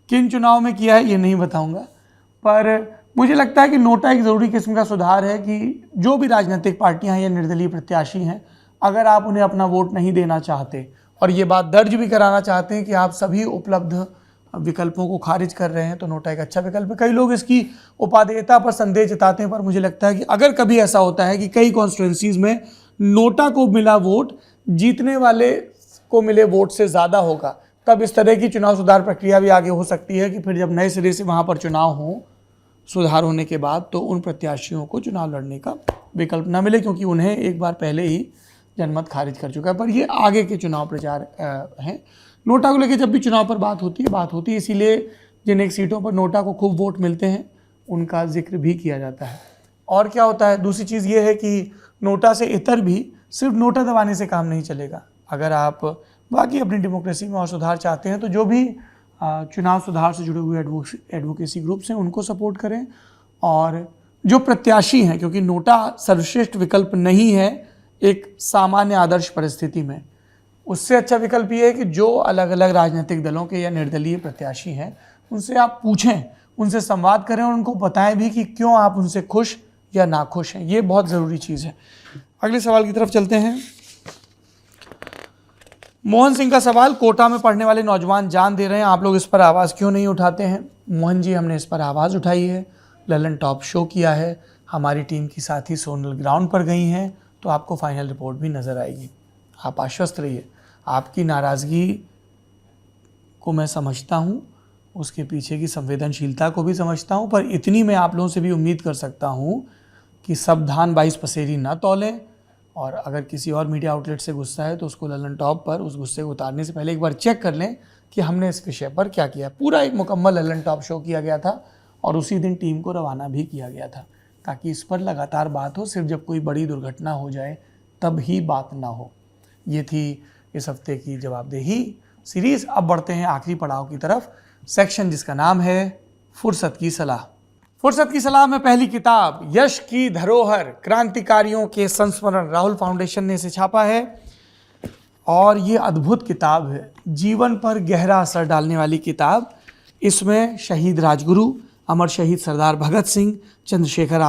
किन चुनाव में किया है ये नहीं बताऊंगा, पर मुझे लगता है कि नोटा एक ज़रूरी किस्म का सुधार है कि जो भी राजनीतिक पार्टियां या निर्दलीय प्रत्याशी हैं, अगर आप उन्हें अपना वोट नहीं देना चाहते और ये बात दर्ज भी कराना चाहते हैं कि आप सभी उपलब्ध विकल्पों को खारिज कर रहे हैं, तो नोटा एक अच्छा विकल्प है। कई लोग इसकी उपादेयता पर संदेह जताते हैं, पर मुझे लगता है कि अगर कभी ऐसा होता है कि कई कॉन्स्टिट्यूंसीज में नोटा को मिला वोट जीतने वाले को मिले वोट से ज़्यादा होगा, तब इस तरह की चुनाव सुधार प्रक्रिया भी आगे हो सकती है कि फिर जब नए सिरे से वहाँ पर चुनाव हो, सुधार होने के बाद, तो उन प्रत्याशियों को चुनाव लड़ने का विकल्प न मिले, क्योंकि उन्हें एक बार पहले ही जनमत खारिज कर चुका है। पर ये आगे के चुनाव प्रचार हैं। नोटा को लेकर जब भी चुनाव पर बात होती है, इसीलिए जिन एक सीटों पर नोटा को खूब वोट मिलते हैं उनका जिक्र भी किया जाता है। और क्या होता है, दूसरी चीज़ ये है कि नोटा से इतर भी सिर्फ नोटा दबाने से काम नहीं चलेगा। अगर आप बाकी अपनी डेमोक्रेसी में और सुधार चाहते हैं तो जो भी चुनाव सुधार से जुड़े हुए एडवोकेसी ग्रुप्स हैं उनको सपोर्ट करें, और जो प्रत्याशी हैं, क्योंकि नोटा सर्वश्रेष्ठ विकल्प नहीं है, एक सामान्य आदर्श परिस्थिति में, उससे अच्छा विकल्प ये है कि जो अलग अलग राजनीतिक दलों के या निर्दलीय प्रत्याशी हैं उनसे आप पूछें, उनसे संवाद करें और उनको बताएं भी कि क्यों आप उनसे खुश या नाखुश हैं। ये बहुत ज़रूरी चीज़ है। अगले सवाल की तरफ चलते हैं। मोहन सिंह का सवाल, कोटा में पढ़ने वाले नौजवान जान दे रहे हैं, आप लोग इस पर आवाज़ क्यों नहीं उठाते हैं? मोहन जी, हमने इस पर आवाज़ उठाई है, ललन टॉप शो किया है, हमारी टीम की साथी सोनल ग्राउंड पर गई हैं, तो आपको फाइनल रिपोर्ट भी नज़र आएगी। आप आश्वस्त रहिए। आपकी नाराज़गी को मैं समझता हूँ, उसके पीछे की संवेदनशीलता को भी समझता हूँ, पर इतनी मैं आप लोगों से भी उम्मीद कर सकता हूँ कि सब धान 22 पसेरी ना तौलें, और अगर किसी और मीडिया आउटलेट से गुस्सा है तो उसको ललन टॉप पर उस गुस्से को उतारने से पहले एक बार चेक कर लें कि हमने इस विषय पर क्या किया। पूरा एक मुकम्मल ललन टॉप शो किया गया था और उसी दिन टीम को रवाना भी किया गया था, ताकि इस पर लगातार बात हो, सिर्फ जब कोई बड़ी दुर्घटना हो जाए तब ही बात ना हो। ये थी इस हफ्ते की जवाबदेही सीरीज़। अब बढ़ते हैं आखिरी पड़ाव की तरफ, सेक्शन जिसका नाम है फुर्सत की सलाह। फुर्सत की सलाह में पहली किताब यश की धरोहर, क्रांतिकारियों के संस्मरण, राहुल फाउंडेशन ने इसे छापा है और ये अद्भुत किताब है, जीवन पर गहरा असर डालने वाली किताब। इसमें शहीद राजगुरु, अमर शहीद सरदार भगत सिंह, चंद्रशेखर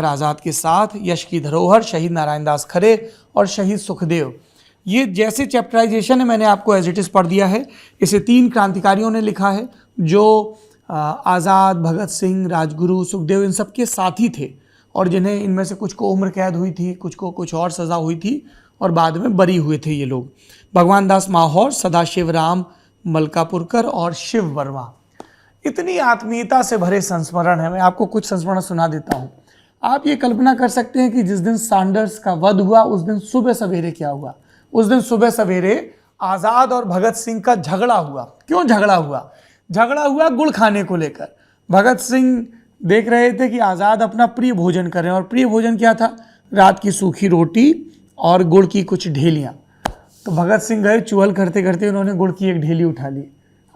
आज़ाद के साथ यश की धरोहर, शहीद नारायण दास खरे और शहीद सुखदेव, ये जैसे चैप्टराइजेशन है मैंने आपको एज इट इज़ पढ़ दिया है। इसे 3 क्रांतिकारियों ने लिखा है जो आज़ाद, भगत सिंह, राजगुरु, सुखदेव इन सब के साथी थे और जिन्हें इनमें से कुछ को उम्र कैद हुई थी, कुछ को कुछ और सज़ा हुई थी और बाद में बरी हुए थे ये लोग। भगवान दास माहौर, सदाशिव राम मलकापुरकर और शिव वर्मा। इतनी आत्मीयता से भरे संस्मरण है। मैं आपको कुछ संस्मरण सुना देता हूँ। आप ये कल्पना कर सकते हैं कि जिस दिन सैंडर्स का वध हुआ उस दिन सुबह सवेरे क्या हुआ। उस दिन सुबह सवेरे आज़ाद और भगत सिंह का झगड़ा हुआ। क्यों झगड़ा हुआ? झगड़ा हुआ गुड़ खाने को लेकर। भगत सिंह देख रहे थे कि आज़ाद अपना प्रिय भोजन कर रहे हैं और प्रिय भोजन क्या था? रात की सूखी रोटी और गुड़ की कुछ ढेलियाँ। तो भगत सिंह गए, चुहल करते करते उन्होंने गुड़ की एक ढेली उठा ली।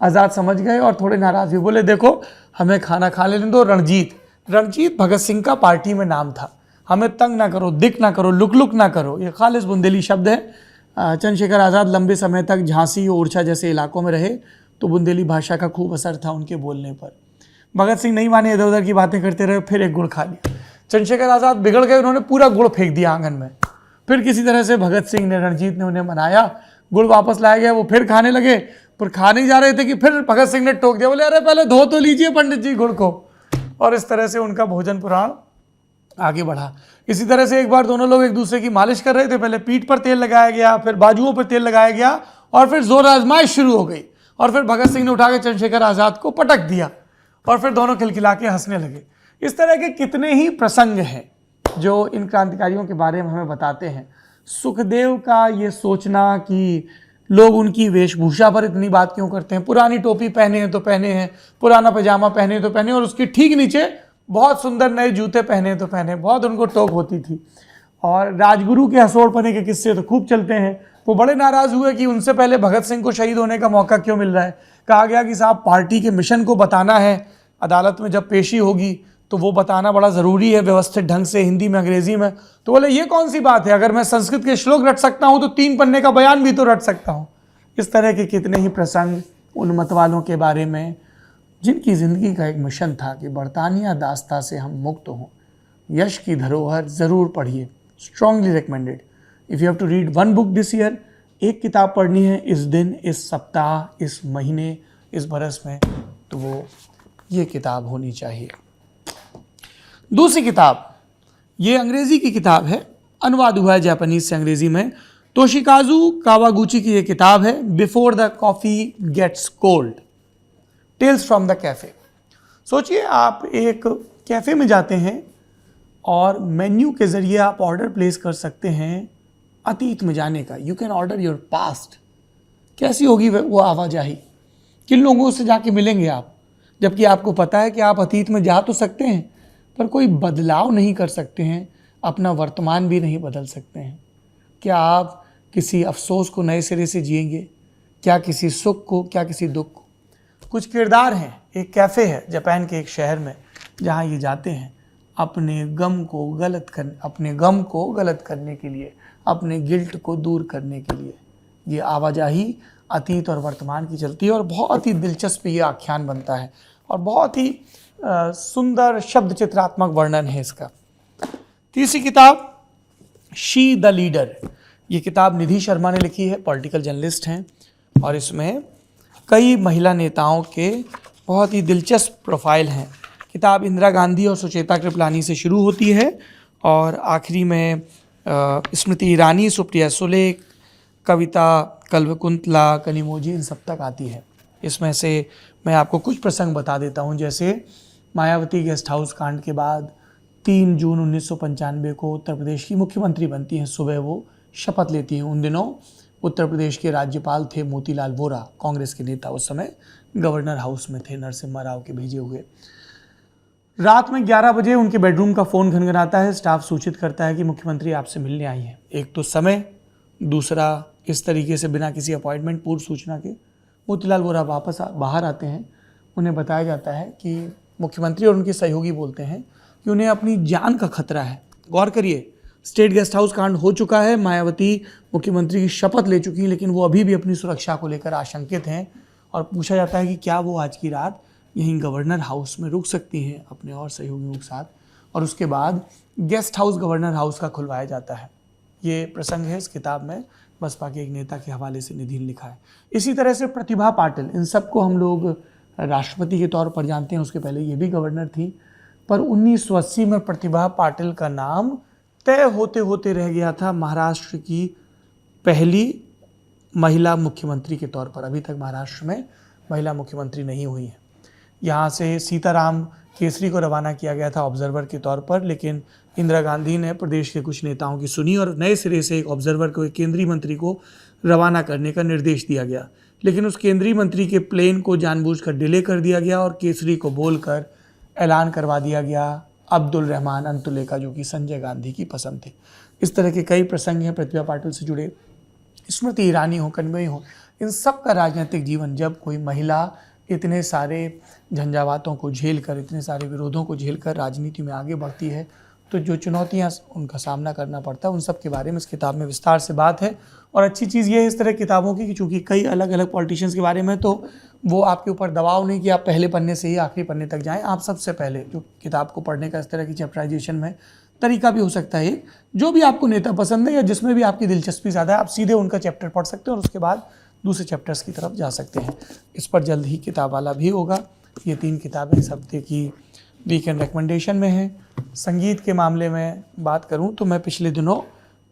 आज़ाद समझ गए और थोड़े नाराज़ हुए, बोले देखो हमें खाना खा लेने दो। रणजीत भगत सिंह का पार्टी में नाम था। हमें तंग ना करो, दिक ना करो, लुक ना करो। ये खालिस बुंदेली शब्द है। चंद्रशेखर आज़ाद लंबे समय तक झांसी, ओरछा जैसे इलाकों में रहे तो बुंदेली भाषा का खूब असर था उनके बोलने पर। भगत सिंह नहीं माने, इधर उधर की बातें करते रहे, फिर एक गुड़ खा लिया। चंद्रशेखर आज़ाद बिगड़ गए, उन्होंने पूरा गुड़ फेंक दिया आंगन में। फिर किसी तरह से भगत सिंह ने, रणजीत ने उन्हें मनाया, गुड़ वापस लाया गया। वो फिर खाने लगे, पर खाने ही जा रहे थे कि फिर भगत सिंह ने टोक दिया, बोले अरे पहले धो तो लीजिए पंडित जी गुड़ को। और इस तरह से उनका भोजन पुराण आगे बढ़ा। इसी तरह से एक बार दोनों लोग एक दूसरे की मालिश कर रहे थे। पहले पीठ पर तेल लगाया गया, फिर बाजुओं पर तेल लगाया गया और फिर जोर आजमाइश शुरू हो गई। और फिर भगत सिंह ने उठा के चंद्रशेखर आज़ाद को पटक दिया और फिर दोनों खिलखिला के हंसने लगे। इस तरह के कितने ही प्रसंग हैं जो इन क्रांतिकारियों के बारे में हमें बताते हैं। सुखदेव का ये सोचना कि लोग उनकी वेशभूषा पर इतनी बात क्यों करते हैं, पुरानी टोपी पहने हैं तो पहने हैं, पुराना पैजामा पहने हैं तो पहने, और उसके ठीक नीचे बहुत सुंदर नए जूते पहने तो पहने, बहुत उनको टोक होती थी। और राजगुरु के हसोड़पने के किस्से तो खूब चलते हैं। वो बड़े नाराज़ हुए कि उनसे पहले भगत सिंह को शहीद होने का मौका क्यों मिल रहा है। कहा गया कि साहब पार्टी के मिशन को बताना है, अदालत में जब पेशी होगी तो वो बताना बड़ा ज़रूरी है व्यवस्थित ढंग से, हिंदी में, अंग्रेज़ी में। तो बोले ये कौन सी बात है, अगर मैं संस्कृत के श्लोक रट सकता हूँ तो 3 पन्ने का बयान भी तो रट सकता हूँ। इस तरह के कितने ही प्रसंग उन मतवालों के बारे में जिनकी ज़िंदगी का एक मिशन था कि बरतानिया दास्ता से हम मुक्त हों। यश की धरोहर ज़रूर पढ़िए, strongly recommended. If you have to read 1 book this year, एक किताब पढ़नी है इस दिन, इस सप्ताह, इस महीने, इस बरस में, तो वो ये किताब होनी चाहिए। दूसरी किताब, ये अंग्रेज़ी की किताब है, अनुवाद हुआ है जापानीज से अंग्रेज़ी में। तोशिकाजु कावागुची की ये किताब है, before the coffee gets cold, tales from the cafe. सोचिए आप एक कैफ़े में जाते हैं और मेन्यू के ज़रिए आप ऑर्डर प्लेस कर सकते हैं अतीत में जाने का। You can order your past. कैसी होगी वो आवाजाही, किन लोगों से जाके मिलेंगे आप, जबकि आपको पता है कि आप अतीत में जा तो सकते हैं पर कोई बदलाव नहीं कर सकते हैं, अपना वर्तमान भी नहीं बदल सकते हैं। क्या आप किसी अफसोस को नए सिरे से जिएंगे, क्या किसी सुख को, क्या किसी दुख को? कुछ किरदार हैं, एक कैफ़े है जापान के एक शहर में जहाँ ये जाते हैं, अपने गम को गलत करने के लिए, अपने गिल्ट को दूर करने के लिए। ये आवाजाही अतीत और वर्तमान की चलती है और बहुत ही दिलचस्प ये आख्यान बनता है और बहुत ही सुंदर शब्द चित्रात्मक वर्णन है इसका। तीसरी किताब शी द लीडर। ये किताब निधि शर्मा ने लिखी है, पॉलिटिकल जर्नलिस्ट हैं, और इसमें कई महिला नेताओं के बहुत ही दिलचस्प प्रोफाइल हैं। किताब इंदिरा गांधी और सुचेता कृपलानी से शुरू होती है और आखिरी में स्मृति ईरानी, सुप्रिया सुले, कविता कल्वकुंतला, कनिमोझी, इन सब तक आती है। इसमें से मैं आपको कुछ प्रसंग बता देता हूँ, जैसे मायावती गेस्ट हाउस कांड के बाद 3 जून 1995 को उत्तर प्रदेश की मुख्यमंत्री बनती हैं। सुबह वो शपथ लेती हैं। उन दिनों उत्तर प्रदेश के राज्यपाल थे मोतीलाल वोरा, कांग्रेस के नेता, उस समय गवर्नर हाउस में थे, नरसिम्हा राव के भेजे हुए। रात में 11 बजे उनके बेडरूम का फ़ोन घनघनाता है। स्टाफ सूचित करता है कि मुख्यमंत्री आपसे मिलने आई हैं। एक तो समय, दूसरा इस तरीके से बिना किसी अपॉइंटमेंट, पूर्व सूचना के मोतीलाल वोरा बाहर आते हैं। उन्हें बताया जाता है कि मुख्यमंत्री और उनके सहयोगी बोलते हैं कि उन्हें अपनी जान का खतरा है। गौर करिए, स्टेट गेस्ट हाउस कांड हो चुका है, मायावती मुख्यमंत्री की शपथ ले चुकी हैं, लेकिन वो अभी भी अपनी सुरक्षा को लेकर आशंकित हैं और पूछा जाता है कि क्या वो आज की रात यहीं गवर्नर हाउस में रुक सकती हैं अपने और सहयोगियों के साथ। और उसके बाद गेस्ट हाउस गवर्नर हाउस का खुलवाया जाता है। ये प्रसंग है इस किताब में, बसपा के एक नेता के हवाले से निधि ने लिखा है। इसी तरह से प्रतिभा पाटिल, इन सबको हम लोग राष्ट्रपति के तौर पर जानते हैं, उसके पहले ये भी गवर्नर थी, पर 1980 में प्रतिभा पाटिल का नाम तय होते होते रह गया था महाराष्ट्र की पहली महिला मुख्यमंत्री के तौर पर। अभी तक महाराष्ट्र में महिला मुख्यमंत्री नहीं हुई है। यहाँ से सीताराम केसरी को रवाना किया गया था ऑब्जर्वर के तौर पर, लेकिन इंदिरा गांधी ने प्रदेश के कुछ नेताओं की सुनी और नए सिरे से एक ऑब्जर्वर को, एक केंद्रीय मंत्री को रवाना करने का निर्देश दिया गया। लेकिन उस केंद्रीय मंत्री के प्लेन को जानबूझकर डिले कर दिया गया और केसरी को बोलकर ऐलान करवा दिया गया अब्दुल रहमान अंतुले का, जो कि संजय गांधी की पसंद थे। इस तरह के कई प्रसंग हैं प्रतिभा पाटिल से जुड़े। स्मृति ईरानी हो, कन्वई हो, इन सब का राजनीतिक जीवन, जब कोई महिला इतने सारे झंझावातों को झेलकर, इतने सारे विरोधों को झेलकर राजनीति में आगे बढ़ती है, तो जो चुनौतियां उनका सामना करना पड़ता है, उन सब के बारे में इस किताब में विस्तार से बात है। और अच्छी चीज़ ये है इस तरह किताबों की कि चूँकि कई अलग अलग पॉलिटिशियंस के बारे में, तो वो आपके ऊपर दबाव नहीं कि आप पहले पन्ने से ही आखिरी पन्ने तक जाएं। आप सबसे पहले जो किताब को पढ़ने का इस तरह की चैप्टराइजेशन में तरीका भी हो सकता है, जो भी आपको नेता पसंद है या जिसमें भी आपकी दिलचस्पी ज़्यादा है, आप सीधे उनका चैप्टर पढ़ सकते हैं और उसके बाद दूसरे चैप्टर्स की तरफ जा सकते हैं। इस पर जल्द ही किताब वाला भी होगा। ये 3 किताबें इस हफ्ते की वीकेंड रिकमेंडेशन में हैं। संगीत के मामले में बात करूं तो मैं पिछले दिनों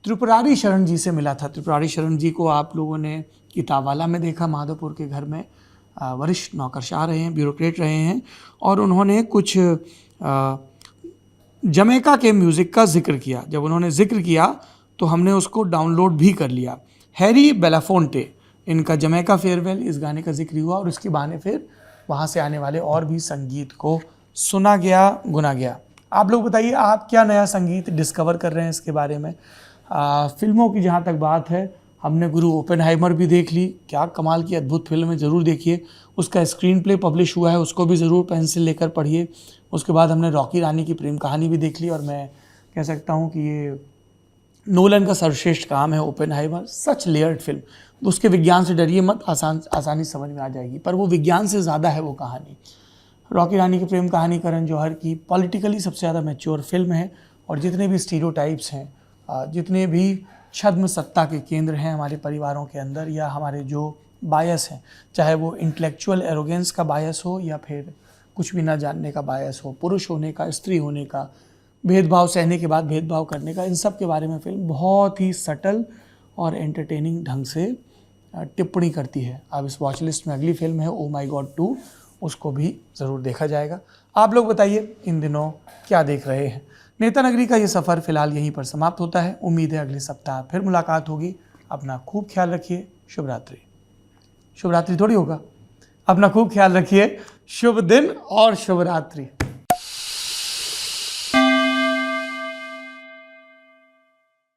त्रिपुरारी शरण जी से मिला था। त्रिपुरारी शरण जी को आप लोगों ने किताब वाला में देखा, माधोपुर के घर में वरिष्ठ नौकरशाह रहे हैं, ब्यूरोक्रेट रहे हैं, और उन्होंने कुछ जमैका के म्यूज़िक का जिक्र किया। जब उन्होंने जिक्र किया तो हमने उसको डाउनलोड भी कर लिया। हैरी बेलाफोंटे, इनका जमैका फेयरवेल, इस गाने का जिक्र हुआ और इसके बहाने फिर वहाँ से आने वाले और भी संगीत को सुना गया, गुना गया। आप लोग बताइए, आप क्या नया संगीत डिस्कवर कर रहे हैं इसके बारे में। फिल्मों की जहाँ तक बात है, हमने गुरु ओपेनहाइमर भी देख ली। क्या कमाल की अद्भुत फिल्म है, ज़रूर देखिए। उसका स्क्रीन प्ले पब्लिश हुआ है, उसको भी ज़रूर पेंसिल लेकर पढ़िए। उसके बाद हमने रॉकी रानी की प्रेम कहानी भी देख ली और मैं कह सकता हूँ कि ये नोलन का सर्वश्रेष्ठ काम है ओपेनहाइमर। सच लेयर्ड फिल्म, उसके विज्ञान से डरिए मत, आसानी समझ में आ जाएगी, पर वो विज्ञान से ज़्यादा है वो कहानी। रॉकी रानी की प्रेम कहानी करण जौहर की पॉलिटिकली सबसे ज़्यादा मैच्योर फिल्म है और जितने भी स्टीरियोटाइप्स हैं, जितने भी छद्म सत्ता के केंद्र हैं हमारे परिवारों के अंदर, या हमारे जो बायस हैं, चाहे वो इंटेलेक्चुअल एरोगेंस का बायस हो या फिर कुछ भी ना जानने का बायस हो, पुरुष होने का, स्त्री होने का, भेदभाव सहने के बाद भेदभाव करने का, इन सब के बारे में फिल्म बहुत ही सटल और एंटरटेनिंग ढंग से टिप्पणी करती है। अब इस वॉच लिस्ट में अगली फिल्म है ओ माई गॉड 2, उसको भी ज़रूर देखा जाएगा। आप लोग बताइए इन दिनों क्या देख रहे हैं। नेता नगरी का ये सफ़र फिलहाल यहीं पर समाप्त होता है। उम्मीद है अगले सप्ताह फिर मुलाकात होगी। अपना खूब ख्याल रखिए। शुभ रात्रि। शुभ रात्रि थोड़ी होगा, अपना खूब ख्याल रखिए। शुभ दिन और शुभ रात्रि।